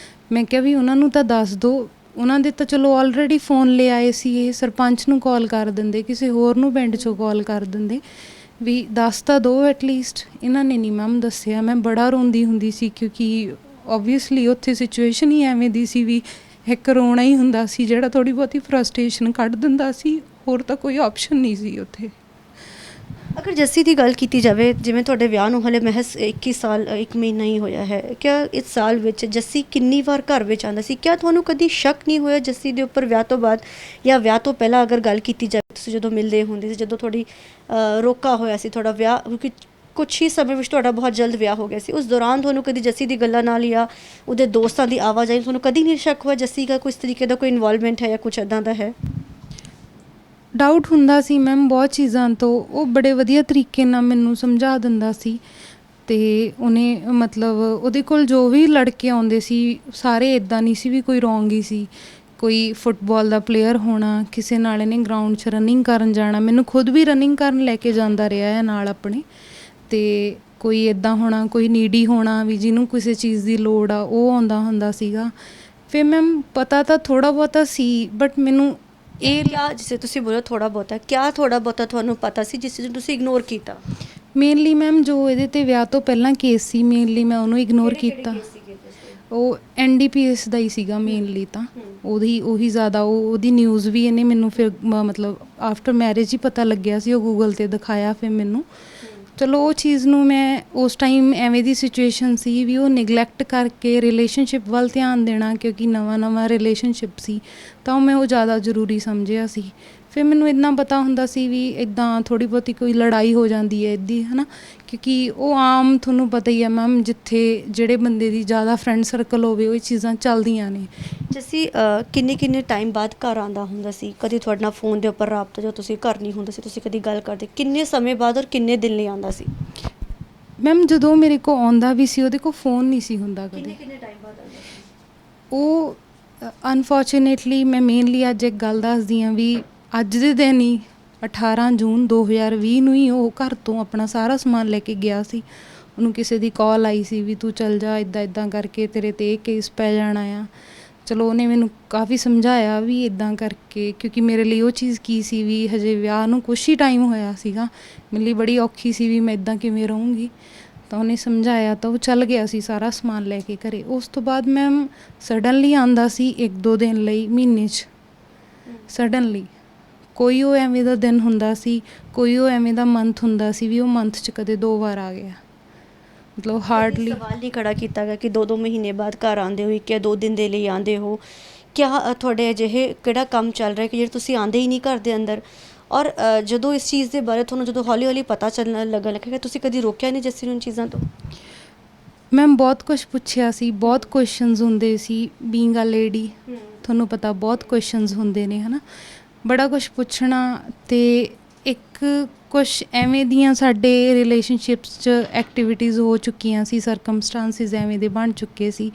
ਮੈਂ ਕਿਹਾ ਵੀ ਉਹਨਾਂ ਨੂੰ ਤਾਂ ਦੱਸ ਦਿਓ। ਉਹਨਾਂ ਦੇ ਤਾਂ ਚਲੋ ਆਲਰੇਡੀ ਫੋਨ ਲੈ ਆਏ ਸੀ, ਇਹ ਸਰਪੰਚ ਨੂੰ ਕਾਲ ਕਰ ਦਿੰਦੇ, ਕਿਸੇ ਹੋਰ ਨੂੰ ਪਿੰਡ 'ਚੋਂ ਕਾਲ ਕਰ ਦਿੰਦੇ ਵੀ ਦੱਸ ਤਾਂ ਦਿਓ ਐਟਲੀਸਟ। ਇਹਨਾਂ ਨੇ ਨਹੀਂ ਮੈਮ ਦੱਸਿਆ। ਮੈਂ ਬੜਾ ਰੋਂਦੀ ਹੁੰਦੀ ਸੀ, ਕਿਉਂਕਿ ਓਬਵੀਅਸਲੀ ਉੱਥੇ ਸਿਚੁਏਸ਼ਨ ਹੀ ਐਵੇਂ ਦੀ ਸੀ ਵੀ ਇੱਕ ਰੋਣਾ ਹੀ ਹੁੰਦਾ ਸੀ ਜਿਹੜਾ ਥੋੜ੍ਹੀ ਬਹੁਤੀ ਫਰਸਟ੍ਰੇਸ਼ਨ ਕੱਢ ਦਿੰਦਾ ਸੀ, ਹੋਰ ਤਾਂ ਕੋਈ ਆਪਸ਼ਨ ਨਹੀਂ ਸੀ ਉੱਥੇ। ਅਗਰ ਜੱਸੀ ਦੀ ਗੱਲ ਕੀਤੀ ਜਾਵੇ, ਜਿਵੇਂ ਤੁਹਾਡੇ ਵਿਆਹ ਨੂੰ ਹਲੇ ਮਹਿਜ਼ 21 ਸਾਲ 1 ਮਹੀਨਾ ਹੀ ਹੋਇਆ ਹੈ, ਕਿਆ ਇਸ ਸਾਲ ਵਿੱਚ ਜੱਸੀ ਕਿੰਨੀ ਵਾਰ ਘਰ ਵਿੱਚ ਆਉਂਦਾ ਸੀ? ਕਿਆ ਤੁਹਾਨੂੰ ਕਦੀ ਸ਼ੱਕ ਨਹੀਂ ਹੋਇਆ ਜੱਸੀ ਦੇ ਉੱਪਰ ਵਿਆਹ ਤੋਂ ਬਾਅਦ ਜਾਂ ਵਿਆਹ ਤੋਂ ਪਹਿਲਾਂ? ਅਗਰ ਗੱਲ ਕੀਤੀ ਜਾਵੇ, ਤੁਸੀਂ ਜਦੋਂ ਮਿਲਦੇ ਹੁੰਦੇ ਸੀ, ਜਦੋਂ ਤੁਹਾਡੀ ਰੋਕਾ ਹੋਇਆ ਸੀ ਤੁਹਾਡਾ ਵਿਆਹ, ਕਿਉਂਕਿ ਕੁਛ ਹੀ ਸਮੇਂ ਵਿੱਚ ਤੁਹਾਡਾ ਬਹੁਤ ਜਲਦ ਵਿਆਹ ਹੋ ਗਿਆ ਸੀ, ਉਸ ਦੌਰਾਨ ਤੁਹਾਨੂੰ ਕਦੀ ਜੱਸੀ ਦੀ ਗੱਲਾਂ ਨਾਲ ਜਾਂ ਉਹਦੇ ਦੋਸਤਾਂ ਦੀ ਆਵਾਜਾਈ ਤੁਹਾਨੂੰ ਕਦੀ ਨਹੀਂ ਸ਼ੱਕ ਹੋਇਆ ਜੱਸੀ ਦਾ ਕੋਈ ਇਸ ਤਰੀਕੇ ਦਾ ਕੋਈ ਇਨਵੋਲਵਮੈਂਟ ਹੈ ਜਾਂ ਕੁਛ ਇੱਦਾਂ ਦਾ ਹੈ? ਡਾਊਟ ਹੁੰਦਾ ਸੀ ਮੈਮ ਬਹੁਤ ਚੀਜ਼ਾਂ ਤੋਂ। ਉਹ ਬੜੇ ਵਧੀਆ ਤਰੀਕੇ ਨਾਲ ਮੈਨੂੰ ਸਮਝਾ ਦਿੰਦਾ ਸੀ, ਅਤੇ ਉਹਨੇ ਮਤਲਬ ਉਹਦੇ ਕੋਲ ਜੋ ਵੀ ਲੜਕੇ ਆਉਂਦੇ ਸੀ ਸਾਰੇ ਇੱਦਾਂ ਨਹੀਂ ਸੀ ਵੀ ਕੋਈ ਰੋਂਗ ਹੀ ਸੀ। ਕੋਈ ਫੁੱਟਬਾਲ ਦਾ ਪਲੇਅਰ ਹੋਣਾ, ਕਿਸੇ ਨਾਲ ਇਹਨੇ ਗਰਾਊਂਡ 'ਚ ਰਨਿੰਗ ਕਰਨ ਜਾਣਾ, ਮੈਨੂੰ ਖੁਦ ਵੀ ਰਨਿੰਗ ਕਰਨ ਲੈ ਕੇ ਜਾਂਦਾ ਰਿਹਾ ਹੈ ਨਾਲ ਆਪਣੇ, ਅਤੇ ਕੋਈ ਇੱਦਾਂ ਹੋਣਾ, ਕੋਈ ਨੀਡੀ ਹੋਣਾ ਵੀ ਜਿਹਨੂੰ ਕਿਸੇ ਚੀਜ਼ ਦੀ ਲੋੜ ਆ, ਉਹ ਆਉਂਦਾ ਹੁੰਦਾ ਸੀਗਾ। ਫਿਰ ਮੈਮ ਪਤਾ ਤਾਂ ਥੋੜ੍ਹਾ ਬਹੁਤਾ ਸੀ, ਬਟ ਮੈਨੂੰ ਇਹ ਕਿਆ, ਜਿਸੇ ਤੁਸੀਂ ਬੋਲੋ ਥੋੜ੍ਹਾ ਬਹੁਤਾ, ਕਿਆ ਥੋੜ੍ਹਾ ਬਹੁਤਾ ਤੁਹਾਨੂੰ ਪਤਾ ਸੀ ਜਿਸ ਨੂੰ ਤੁਸੀਂ ਇਗਨੋਰ ਕੀਤਾ? ਮੇਨਲੀ ਮੈਮ ਜੋ ਇਹਦੇ 'ਤੇ ਵਿਆਹ ਤੋਂ ਪਹਿਲਾਂ ਕੇਸ ਸੀ, ਮੇਨਲੀ ਮੈਂ ਉਹਨੂੰ ਇਗਨੋਰ ਕੀਤਾ। ਉਹ NDPS ਦਾ ਹੀ ਸੀਗਾ ਮੇਨਲੀ ਤਾਂ, ਉਹੀ ਜ਼ਿਆਦਾ ਉਹਦੀ ਨਿਊਜ਼ ਵੀ ਇਹਨੇ ਮੈਨੂੰ ਫਿਰ ਮਤਲਬ ਆਫਟਰ ਮੈਰਿਜ ਹੀ ਪਤਾ ਲੱਗਿਆ ਸੀ, ਉਹ ਗੂਗਲ 'ਤੇ ਦਿਖਾਇਆ ਫਿਰ ਮੈਨੂੰ। ਚਲੋ ਉਹ ਚੀਜ਼ ਨੂੰ ਮੈਂ ਉਸ ਟਾਈਮ ਐਵੇਂ ਦੀ ਸਿਚੁਏਸ਼ਨ ਸੀ ਵੀ ਉਹ ਨਿਗਲੈਕਟ ਕਰਕੇ ਰਿਲੇਸ਼ਨਸ਼ਿਪ ਵੱਲ ਧਿਆਨ ਦੇਣਾ, ਕਿਉਂਕਿ ਨਵਾਂ ਰਿਲੇਸ਼ਨਸ਼ਿਪ ਸੀ, ਤਾਂ ਮੈਂ ਉਹ ਜ਼ਿਆਦਾ ਜ਼ਰੂਰੀ ਸਮਝਿਆ ਸੀ। ਫਿਰ ਮੈਨੂੰ ਇੰਨਾ ਪਤਾ ਹੁੰਦਾ ਸੀ ਵੀ ਇੱਦਾਂ ਥੋੜ੍ਹੀ ਬਹੁਤੀ ਕੋਈ ਲੜਾਈ ਹੋ ਜਾਂਦੀ ਹੈ ਇੱਦੀ, ਹੈ ਨਾ, ਕਿਉਂਕਿ ਉਹ ਆਮ ਤੁਹਾਨੂੰ ਪਤਾ ਹੀ ਹੈ ਮੈਮ, ਜਿੱਥੇ ਜਿਹੜੇ ਬੰਦੇ ਦੀ ਜ਼ਿਆਦਾ ਫਰੈਂਡ ਸਰਕਲ ਹੋਵੇ ਉਹ ਚੀਜ਼ਾਂ ਚੱਲਦੀਆਂ ਨੇ। ਜੱਸੀ ਕਿੰਨੇ ਟਾਈਮ ਬਾਅਦ ਘਰ ਆਉਂਦਾ ਹੁੰਦਾ ਸੀ? ਕਦੀ ਤੁਹਾਡੇ ਨਾਲ ਫੋਨ ਦੇ ਉੱਪਰ ਰਾਬਤਾ, ਜਦੋਂ ਤੁਸੀਂ ਘਰ ਨਹੀਂ ਹੁੰਦੇ ਸੀ ਤੁਸੀਂ ਕਦੀ ਗੱਲ ਕਰਦੇ, ਕਿੰਨੇ ਸਮੇਂ ਬਾਅਦ ਔਰ ਕਿੰਨੇ ਦਿਨ ਲਈ ਆਉਂਦਾ ਸੀ? ਮੈਮ ਜਦੋਂ ਮੇਰੇ ਕੋਲ ਆਉਂਦਾ ਵੀ ਸੀ ਉਹਦੇ ਕੋਲ ਫੋਨ ਨਹੀਂ ਸੀ ਹੁੰਦਾ ਕਦੇ। ਕਿੰਨੇ ਟਾਈਮ ਬਾਅਦ ਆਉਂਦਾ ਸੀ? ਉਹ ਅਨਫੋਰਚੂਨੇਟਲੀ ਮੈਂ ਮੇਨਲੀ ਅੱਜ ਇੱਕ ਗੱਲ ਦੱਸਦੀ ਹਾਂ ਵੀ ਅੱਜ ਦੇ ਦਿਨ ਹੀ 18 ਜੂਨ 2020 ਨੂੰ ਹੀ ਉਹ ਘਰ ਤੋਂ ਆਪਣਾ ਸਾਰਾ ਸਮਾਨ ਲੈ ਕੇ ਗਿਆ ਸੀ। ਉਹਨੂੰ ਕਿਸੇ ਦੀ ਕਾਲ ਆਈ ਸੀ ਵੀ ਤੂੰ ਚੱਲ ਜਾ, ਇੱਦਾਂ ਇੱਦਾਂ ਕਰਕੇ ਤੇਰੇ 'ਤੇ ਇਹ ਕੇਸ ਪੈ ਜਾਣਾ ਆ। ਚਲੋ ਉਹਨੇ ਮੈਨੂੰ ਕਾਫੀ ਸਮਝਾਇਆ ਵੀ ਇੱਦਾਂ ਕਰਕੇ, ਕਿਉਂਕਿ ਮੇਰੇ ਲਈ ਉਹ ਚੀਜ਼ ਕੀ ਸੀ ਵੀ ਹਜੇ ਵਿਆਹ ਨੂੰ ਕੁਛ ਹੀ ਟਾਈਮ ਹੋਇਆ ਸੀਗਾ, ਮੇਰੇ ਲਈ ਬੜੀ ਔਖੀ ਸੀ ਵੀ ਮੈਂ ਇੱਦਾਂ ਕਿਵੇਂ ਰਹੂੰਗੀ। ਤਾਂ ਉਹਨੇ ਸਮਝਾਇਆ ਤਾਂ ਉਹ ਚੱਲ ਗਿਆ ਸੀ ਸਾਰਾ ਸਮਾਨ ਲੈ ਕੇ ਘਰੇ। ਉਸ ਤੋਂ ਬਾਅਦ ਮੈਮ ਸਡਨਲੀ ਆਉਂਦਾ ਸੀ 1-2 ਦਿਨ ਲਈ ਮਹੀਨੇ 'ਚ, ਸਡਨਲੀ ਕੋਈ ਉਹ ਐਵੇਂ ਦਾ ਦਿਨ ਹੁੰਦਾ ਸੀ, ਕੋਈ ਉਹ ਐਵੇਂ ਦਾ ਮੰਥ ਹੁੰਦਾ ਸੀ ਵੀ ਉਹ ਮੰਥ 'ਚ ਕਦੇ 2 ਵਾਰ ਆ ਗਿਆ। ਮਤਲਬ ਹਾਰਡਲੀ ਸਵਾਲ ਨਹੀਂ ਖੜਾ ਕੀਤਾ ਗਿਆ ਕਿ 2-2 ਮਹੀਨੇ ਬਾਅਦ ਘਰ ਆਉਂਦੇ ਹੋ ਕਿ 2 ਦਿਨ ਦੇ ਲਈ ਆਉਂਦੇ ਹੋ। ਕਿਆ ਤੁਹਾਡੇ ਅਜਿਹੇ ਕਿਹੜਾ ਕੰਮ ਚੱਲ ਰਿਹਾ ਕਿ ਜਿਹੜੇ ਤੁਸੀਂ ਆਉਂਦੇ ਹੀ ਨਹੀਂ ਘਰ ਦੇ ਅੰਦਰ? ਔਰ ਜਦੋਂ ਇਸ ਚੀਜ਼ ਦੇ ਬਾਰੇ ਤੁਹਾਨੂੰ ਜਦੋਂ ਹੌਲੀ ਹੌਲੀ ਪਤਾ ਚੱਲਣ ਲੱਗਣ ਲੱਗਿਆ, ਤੁਸੀਂ ਕਦੀ ਰੋਕਿਆ ਨਹੀਂ ਜੱਸੀ ਨੂੰ ਇਨ ਚੀਜ਼ਾਂ ਤੋਂ? ਮੈਮ ਬਹੁਤ ਕੁਛ ਪੁੱਛਿਆ ਸੀ, ਬਹੁਤ ਕੁਐਸਚਨਸ ਹੁੰਦੇ ਸੀ। ਬੀਇੰਗ ਅ ਲੇਡੀ ਤੁਹਾਨੂੰ ਪਤਾ ਬਹੁਤ ਕੁਐਸਚਨਸ ਹੁੰਦੇ ਨੇ, ਹੈ ਨਾ, ਬੜਾ ਕੁਛ ਪੁੱਛਣਾ। ਅਤੇ ਇੱਕ ਕੁਛ ਐਵੇਂ ਦੀਆਂ ਸਾਡੇ ਰਿਲੇਸ਼ਨਸ਼ਿਪਸ 'ਚ ਐਕਟੀਵਿਟੀਜ਼ ਹੋ ਚੁੱਕੀਆਂ ਸੀ, ਸਰਕਮਸਟਾਂਸਿਸ ਐਵੇਂ ਦੇ ਬਣ ਚੁੱਕੇ ਸੀ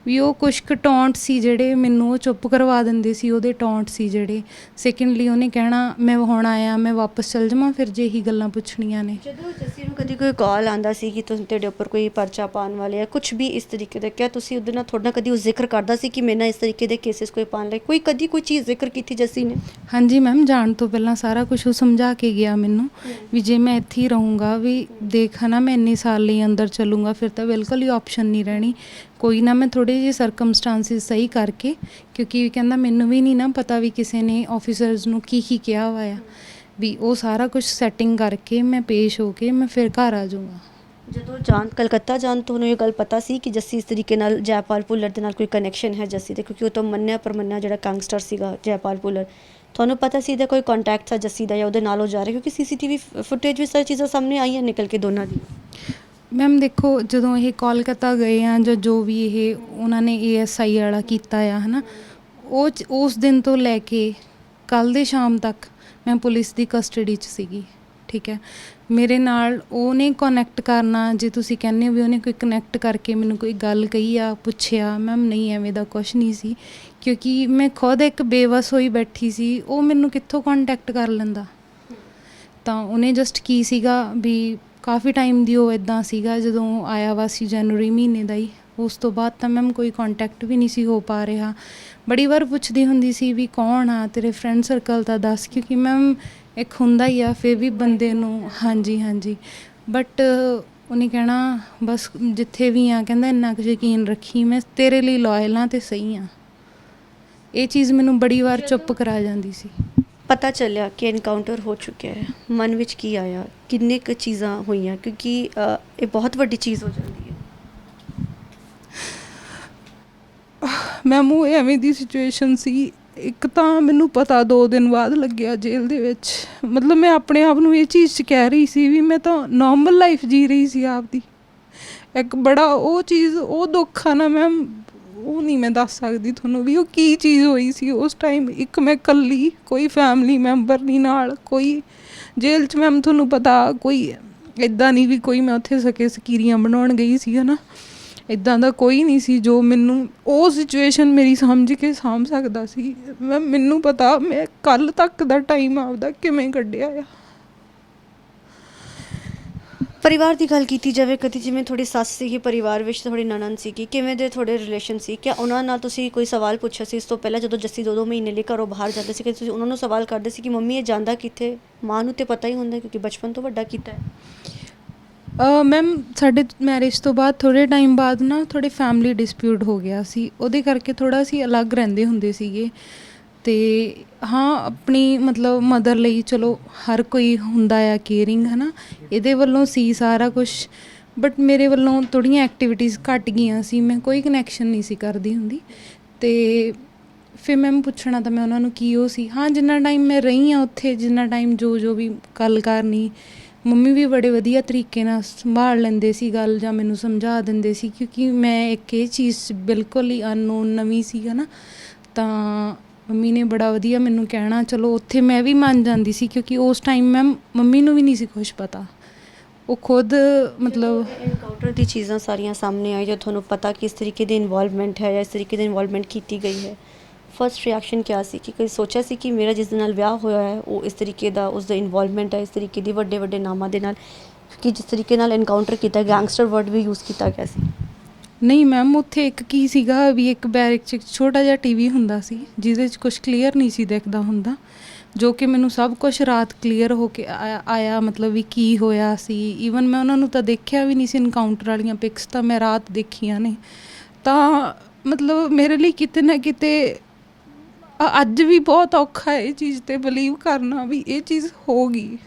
ਵੀ ਉਹ ਕੁਛ ਕੁ ਟੌਂਟ ਸੀ ਜਿਹੜੇ ਮੈਨੂੰ ਉਹ ਚੁੱਪ ਕਰਵਾ ਦਿੰਦੇ ਸੀ। ਉਹਦੇ ਟੌਂਟ ਸੀ ਜਿਹੜੇ। ਸੈਕਿੰਡਲੀ ਉਹਨੇ ਕਹਿਣਾ ਮੈਂ ਹੁਣ ਆਇਆ, ਮੈਂ ਵਾਪਸ ਚੱਲ ਜਾਵਾਂ ਫਿਰ ਜੇ ਇਹੀ ਗੱਲਾਂ ਪੁੱਛਣੀਆਂ ਨੇ। ਜਦੋਂ ਜੱਸੀ ਨੂੰ ਕਦੀ ਕੋਈ ਕਾਲ ਆਉਂਦਾ ਸੀ ਕਿ ਤੁਸੀਂ ਤੁਹਾਡੇ ਉੱਪਰ ਕੋਈ ਪਰਚਾ ਪਾਉਣ ਵਾਲੇ ਆ ਕੁਝ ਵੀ ਇਸ ਤਰੀਕੇ ਦਾ, ਕਿਆ ਤੁਸੀਂ ਉਹਦੇ ਨਾਲ ਤੁਹਾਡਾ ਕਦੀ ਉਹ ਜ਼ਿਕਰ ਕਰਦਾ ਸੀ ਕਿ ਮੇਰੇ ਨਾਲ ਇਸ ਤਰੀਕੇ ਦੇ ਕੇਸਿਸ ਕੋਈ ਪਾਉਣ ਲਈ ਕਦੀ ਕੋਈ ਚੀਜ਼ ਜ਼ਿਕਰ ਕੀਤੀ ਜੱਸੀ ਨੇ? ਹਾਂਜੀ ਮੈਮ, ਜਾਣ ਤੋਂ ਪਹਿਲਾਂ ਸਾਰਾ ਕੁਛ ਉਹ ਸਮਝਾ ਕੇ ਗਿਆ ਮੈਨੂੰ ਵੀ ਜੇ ਮੈਂ ਇੱਥੇ ਹੀ ਰਹੂੰਗਾ ਵੀ ਦੇਖ ਨਾ ਮੈਂ ਇੰਨੇ ਸਾਲ ਲਈ ਅੰਦਰ ਚੱਲੂੰਗਾ ਫਿਰ ਤਾਂ ਬਿਲਕੁਲ ਹੀ ਆਪਸ਼ਨ ਨਹੀਂ ਰਹਿਣੀ। ਕੋਈ ਨਾ ਮੈਂ ਥੋੜ੍ਹੇ ਜਿਹੇ ਸਰਕਮਸਟਾਂਸਿਸ ਸਹੀ ਕਰਕੇ, ਕਿਉਂਕਿ ਕਹਿੰਦਾ ਮੈਨੂੰ ਵੀ ਨਹੀਂ ਨਾ ਪਤਾ ਵੀ ਕਿਸੇ ਨੇ ਆਫਿਸਰਸ ਨੂੰ ਕੀ ਕਿਹਾ ਹੋਇਆ, ਵੀ ਉਹ ਸਾਰਾ ਕੁਛ ਸੈਟਿੰਗ ਕਰਕੇ ਮੈਂ ਪੇਸ਼ ਹੋ ਕੇ ਮੈਂ ਫਿਰ ਘਰ ਆ ਜਾਊਂਗਾ। ਜਦੋਂ ਕਲਕੱਤਾ ਜਾਣ ਤੁਹਾਨੂੰ ਇਹ ਗੱਲ ਪਤਾ ਸੀ ਕਿ ਜੱਸੀ ਇਸ ਤਰੀਕੇ ਨਾਲ ਜੈਪਾਲ ਭੁੱਲਰ ਦੇ ਨਾਲ ਕੋਈ ਕਨੈਕਸ਼ਨ ਹੈ ਜੱਸੀ ਦੇ? ਕਿਉਂਕਿ ਉਹ ਤਾਂ ਮੰਨਿਆ ਪਰਮੰਨਿਆ ਜਿਹੜਾ ਗੈਂਗਸਟਰ ਸੀਗਾ ਜੈਪਾਲ ਭੁੱਲਰ, ਤੁਹਾਨੂੰ ਪਤਾ ਸੀ ਇਹਦਾ ਕੋਈ ਕੰਟੈਕਟ ਸੀ ਜੱਸੀ ਦਾ ਜਾਂ ਉਹਦੇ ਨਾਲ ਉਹ ਜਾ ਰਿਹਾ? ਕਿਉਂਕਿ ਸੀਸੀਟੀਵੀ ਫੁਟੇਜ ਵਿੱਚ ਸਾਰੀ ਚੀਜ਼ਾਂ ਸਾਹਮਣੇ ਆਈਆਂ ਨਿਕਲ ਕੇ ਦੋਨਾਂ ਦੀ। ਮੈਮ ਦੇਖੋ, ਜਦੋਂ ਇਹ ਕੋਲਕਾਤਾ ਗਏ ਆ ਜਾਂ ਜੋ ਵੀ ਇਹ ਉਹਨਾਂ ਨੇ ASI ਵਾਲਾ ਕੀਤਾ ਆ, ਹੈ ਨਾ, ਉਸ ਦਿਨ ਤੋਂ ਲੈ ਕੇ ਕੱਲ੍ਹ ਦੇ ਸ਼ਾਮ ਤੱਕ ਮੈਂ ਪੁਲਿਸ ਦੀ ਕਸਟਡੀ 'ਚ ਸੀਗੀ। ਠੀਕ ਹੈ, ਮੇਰੇ ਨਾਲ ਉਹਨੇ ਕਨੈਕਟ ਕਰਨਾ, ਜੇ ਤੁਸੀਂ ਕਹਿੰਦੇ ਹੋ ਵੀ ਉਹਨੇ ਕੋਈ ਕਨੈਕਟ ਕਰਕੇ ਮੈਨੂੰ ਕੋਈ ਗੱਲ ਕਹੀ ਆ, ਪੁੱਛਿਆ, ਮੈਮ ਨਹੀਂ, ਐਵੇਂ ਦਾ ਕੁਛ ਨਹੀਂ ਸੀ। ਕਿਉਂਕਿ ਮੈਂ ਖੁਦ ਇੱਕ ਬੇਵਸ ਹੋਈ ਬੈਠੀ ਸੀ, ਉਹ ਮੈਨੂੰ ਕਿੱਥੋਂ ਕੰਟੈਕਟ ਕਰ ਲੈਂਦਾ। ਤਾਂ ਉਹਨੇ ਜਸਟ ਕੀ ਸੀਗਾ ਵੀ ਕਾਫੀ ਟਾਈਮ ਦੀ ਉਹ ਇੱਦਾਂ ਸੀਗਾ, ਜਦੋਂ ਆਇਆ ਵਾ ਸੀ ਜਨਵਰੀ ਮਹੀਨੇ ਦਾ ਹੀ, ਉਸ ਤੋਂ ਬਾਅਦ ਤਾਂ ਮੈਮ ਕੋਈ ਕੰਟੈਕਟ ਵੀ ਨਹੀਂ ਸੀ ਹੋ ਪਾ ਰਿਹਾ। ਬੜੀ ਵਾਰ ਪੁੱਛਦੀ ਹੁੰਦੀ ਸੀ ਵੀ ਕੌਣ ਆ ਤੇਰੇ ਫਰੈਂਡ ਸਰਕਲ ਦਾ ਦੱਸ, ਕਿਉਂਕਿ ਮੈਮ ਇੱਕ ਹੁੰਦਾ ਹੀ ਆ ਫਿਰ ਵੀ ਬੰਦੇ ਨੂੰ। ਹਾਂਜੀ ਹਾਂਜੀ, ਬਟ ਉਹਨੇ ਕਹਿਣਾ ਬਸ ਜਿੱਥੇ ਵੀ ਆ, ਕਹਿੰਦਾ ਇੰਨਾ ਕੁ ਯਕੀਨ ਰੱਖੀ ਮੈਂ ਤੇਰੇ ਲਈ ਲਾਇਲ ਹਾਂ ਅਤੇ ਸਹੀ ਹਾਂ। ਇਹ ਚੀਜ਼ ਮੈਨੂੰ ਬੜੀ ਵਾਰ ਚੁੱਪ ਕਰਾ ਜਾਂਦੀ ਸੀ। ਪਤਾ ਚੱਲਿਆ ਕਿ ਐਨਕਾਊਂਟਰ ਹੋ ਚੁੱਕਿਆ ਹੈ, ਮਨ ਵਿੱਚ ਕੀ ਆਇਆ, ਕਿੰਨੇ ਕੁ ਚੀਜ਼ਾਂ ਹੋਈਆਂ? ਕਿਉਂਕਿ ਇਹ ਬਹੁਤ ਵੱਡੀ ਚੀਜ਼ ਹੋ ਜਾਂਦੀ ਹੈ। ਮੈਮ ਉਹ ਐਵੇਂ ਦੀ ਸਿਚੁਏਸ਼ਨ ਸੀ, ਇੱਕ ਤਾਂ ਮੈਨੂੰ ਪਤਾ 2 ਦਿਨ ਬਾਅਦ ਲੱਗਿਆ ਜੇਲ੍ਹ ਦੇ ਵਿੱਚ। ਮਤਲਬ ਮੈਂ ਆਪਣੇ ਆਪ ਨੂੰ ਇਹ ਚੀਜ਼ 'ਚ ਕਹਿ ਰਹੀ ਸੀ ਵੀ ਮੈਂ ਤਾਂ ਨੋਰਮਲ ਲਾਈਫ ਜੀ ਰਹੀ ਸੀ ਆਪਦੀ। ਇੱਕ ਬੜਾ ਉਹ ਚੀਜ਼, ਉਹ ਦੁੱਖ ਆ ਨਾ ਮੈਮ, ਉਹ ਨਹੀਂ ਮੈਂ ਦੱਸ ਸਕਦੀ ਤੁਹਾਨੂੰ ਵੀ ਉਹ ਕੀ ਚੀਜ਼ ਹੋਈ ਸੀ ਉਸ ਟਾਈਮ। ਇੱਕ ਮੈਂ ਇਕੱਲੀ, ਕੋਈ ਫੈਮਿਲੀ ਮੈਂਬਰ ਨਹੀਂ ਨਾਲ, ਕੋਈ ਜੇਲ੍ਹ 'ਚ ਮੈਮ ਤੁਹਾਨੂੰ ਪਤਾ ਕੋਈ ਇੱਦਾਂ ਨਹੀਂ ਵੀ ਕੋਈ ਮੈਂ ਉੱਥੇ ਸਕੇ ਸਕੀਰੀਆਂ ਬਣਾਉਣ ਗਈ ਸੀ, ਹੈ ਨਾ, ਇੱਦਾਂ ਦਾ ਕੋਈ ਨਹੀਂ ਸੀ ਜੋ ਮੈਨੂੰ ਉਹ ਸਿਚੁਏਸ਼ਨ ਮੇਰੀ ਸਮਝ ਕੇ ਸਾਂਭ ਸਕਦਾ ਸੀ। ਮੈਨੂੰ ਪਤਾ ਮੈਂ ਕੱਲ੍ਹ ਤੱਕ ਦਾ ਟਾਈਮ ਆਪਦਾ ਕਿਵੇਂ ਕੱਢਿਆ ਆ। ਪਰਿਵਾਰ ਦੀ ਗੱਲ ਕੀਤੀ ਜਾਵੇ, ਕਦੀ ਜਿਵੇਂ ਤੁਹਾਡੀ ਸੱਸ ਸੀਗੀ ਪਰਿਵਾਰ ਵਿੱਚ, ਤੁਹਾਡੀ ਨਣਦ ਸੀਗੀ, ਕਿਵੇਂ ਦੇ ਤੁਹਾਡੇ ਰਿਲੇਸ਼ਨ ਸੀ? ਕਿਆ ਉਹਨਾਂ ਨਾਲ ਤੁਸੀਂ ਕੋਈ ਸਵਾਲ ਪੁੱਛਿਆ ਸੀ ਇਸ ਤੋਂ ਪਹਿਲਾਂ ਜਦੋਂ ਜੱਸੀ 2-2 ਮਹੀਨੇ ਲਈ ਘਰੋਂ ਬਾਹਰ ਜਾਂਦੇ ਸੀ ਕਿ ਤੁਸੀਂ ਉਹਨਾਂ ਨੂੰ ਸਵਾਲ ਕਰਦੇ ਸੀ ਕਿ ਮੰਮੀ ਇਹ ਜਾਂਦਾ ਕਿੱਥੇ? ਮਾਂ ਨੂੰ ਤਾਂ ਪਤਾ ਹੀ ਹੁੰਦਾ ਕਿਉਂਕਿ ਬਚਪਨ ਤੋਂ ਵੱਡਾ ਕੀਤਾ ਹੈ। ਮੈਮ ਸਾਡੇ ਮੈਰਿਜ ਤੋਂ ਬਾਅਦ ਥੋੜ੍ਹੇ ਟਾਈਮ ਬਾਅਦ ਨਾ ਥੋੜ੍ਹੇ ਫੈਮਿਲੀ ਡਿਸਪਿਊਟ ਹੋ ਗਿਆ ਸੀ, ਉਹਦੇ ਕਰਕੇ ਥੋੜ੍ਹਾ ਅਸੀਂ ਅਲੱਗ ਰਹਿੰਦੇ ਹੁੰਦੇ ਸੀਗੇ। ਅਤੇ ਹਾਂ, ਆਪਣੀ ਮਤਲਬ ਮਦਰ ਲਈ ਚਲੋ ਹਰ ਕੋਈ ਹੁੰਦਾ ਆ ਕੇਅਰਿੰਗ, ਹੈ ਨਾ, ਇਹਦੇ ਵੱਲੋਂ ਸੀ ਸਾਰਾ ਕੁਛ, ਬਟ ਮੇਰੇ ਵੱਲੋਂ ਥੋੜ੍ਹੀਆਂ ਐਕਟੀਵਿਟੀਜ਼ ਘੱਟ ਗਈਆਂ ਸੀ, ਮੈਂ ਕੋਈ ਕਨੈਕਸ਼ਨ ਨਹੀਂ ਸੀ ਕਰਦੀ ਹੁੰਦੀ। ਅਤੇ ਫਿਰ ਮੈਮ ਪੁੱਛਣਾ ਤਾਂ ਮੈਂ ਉਹਨਾਂ ਨੂੰ ਕੀ ਉਹ ਸੀ। ਹਾਂ, ਜਿੰਨਾ ਟਾਈਮ ਮੈਂ ਰਹੀ ਹਾਂ ਉੱਥੇ, ਜਿੰਨਾ ਟਾਈਮ ਜੋ ਵੀ ਗੱਲ ਕਰਨੀ, ਮੰਮੀ ਵੀ ਬੜੇ ਵਧੀਆ ਤਰੀਕੇ ਨਾਲ ਸੰਭਾਲ ਲੈਂਦੇ ਸੀ ਗੱਲ, ਜਾਂ ਮੈਨੂੰ ਸਮਝਾ ਦਿੰਦੇ ਸੀ, ਕਿਉਂਕਿ ਮੈਂ ਇੱਕ ਇਹ ਚੀਜ਼ ਬਿਲਕੁਲ ਹੀ ਅਨਨੋਨ ਨਵੀਂ ਸੀ, ਹੈ ਨਾ। ਤਾਂ ਮੰਮੀ ਨੇ ਬੜਾ ਵਧੀਆ ਮੈਨੂੰ ਕਹਿਣਾ, ਚਲੋ ਉੱਥੇ ਮੈਂ ਵੀ ਮੰਨ ਜਾਂਦੀ ਸੀ, ਕਿਉਂਕਿ ਉਸ ਟਾਈਮ ਮੈਮ ਮੰਮੀ ਨੂੰ ਵੀ ਨਹੀਂ ਸੀ ਕੁਛ ਪਤਾ, ਉਹ ਖੁਦ ਮਤਲਬ ਐਨਕਾਊਂਟਰ ਦੀ ਚੀਜ਼ਾਂ ਸਾਰੀਆਂ ਸਾਹਮਣੇ ਆਈ, ਜਦ ਤੁਹਾਨੂੰ ਪਤਾ ਕਿ ਇਸ ਤਰੀਕੇ ਦੀ ਇਨਵੋਲਵਮੈਂਟ ਹੈ ਜਾਂ ਇਸ ਤਰੀਕੇ ਦੀ ਇਨਵੋਲਵਮੈਂਟ ਕੀਤੀ ਗਈ ਹੈ, ਫਰਸਟ ਰਿਐਕਸ਼ਨ ਕਿਆ ਸੀ ਕਿ ਕੋਈ ਸੋਚਿਆ ਸੀ ਕਿ ਮੇਰਾ ਜਿਸ ਦੇ ਨਾਲ ਵਿਆਹ ਹੋਇਆ ਹੈ ਉਹ ਇਸ ਤਰੀਕੇ ਦਾ ਉਸਦਾ ਇਨਵੋਲਵਮੈਂਟ ਹੈ, ਇਸ ਤਰੀਕੇ ਦੀ ਵੱਡੇ ਵੱਡੇ ਨਾਮਾਂ ਦੇ ਨਾਲ, ਕਿ ਜਿਸ ਤਰੀਕੇ ਨਾਲ ਐਨਕਾਊਂਟਰ ਕੀਤਾ, ਗੈਂਗਸਟਰ ਵਰਡ ਵੀ ਯੂਜ਼ ਕੀਤਾ ਗਿਆ ਸੀ? ਨਹੀਂ ਮੈਮ, ਉੱਥੇ ਇੱਕ ਕੀ ਸੀਗਾ ਵੀ ਇੱਕ ਬੈਰਿਕ 'ਚ ਇੱਕ ਛੋਟਾ ਜਿਹਾ ਟੀਵੀ ਹੁੰਦਾ ਸੀ ਜਿਹਦੇ 'ਚ ਕੁਝ ਕਲੀਅਰ ਨਹੀਂ ਸੀ ਦਿਖਦਾ ਹੁੰਦਾ, ਜੋ ਕਿ ਮੈਨੂੰ ਸਭ ਕੁਝ ਰਾਤ ਕਲੀਅਰ ਹੋ ਕੇ ਆਇਆ ਮਤਲਬ ਵੀ ਕੀ ਹੋਇਆ ਸੀ। ਈਵਨ ਮੈਂ ਉਹਨਾਂ ਨੂੰ ਤਾਂ ਦੇਖਿਆ ਵੀ ਨਹੀਂ ਸੀ, ਇਨਕਾਊਂਟਰ ਵਾਲੀਆਂ ਪਿਕਸ ਤਾਂ ਮੈਂ ਰਾਤ ਦੇਖੀਆਂ ਨੇ। ਤਾਂ ਮਤਲਬ ਮੇਰੇ ਲਈ ਕਿਤੇ ਨਾ ਕਿਤੇ ਅੱਜ ਵੀ ਬਹੁਤ ਔਖਾ ਹੈ ਇਹ ਚੀਜ਼ 'ਤੇ ਬਿਲੀਵ ਕਰਨਾ ਵੀ ਇਹ ਚੀਜ਼ ਹੋ ਗਈ।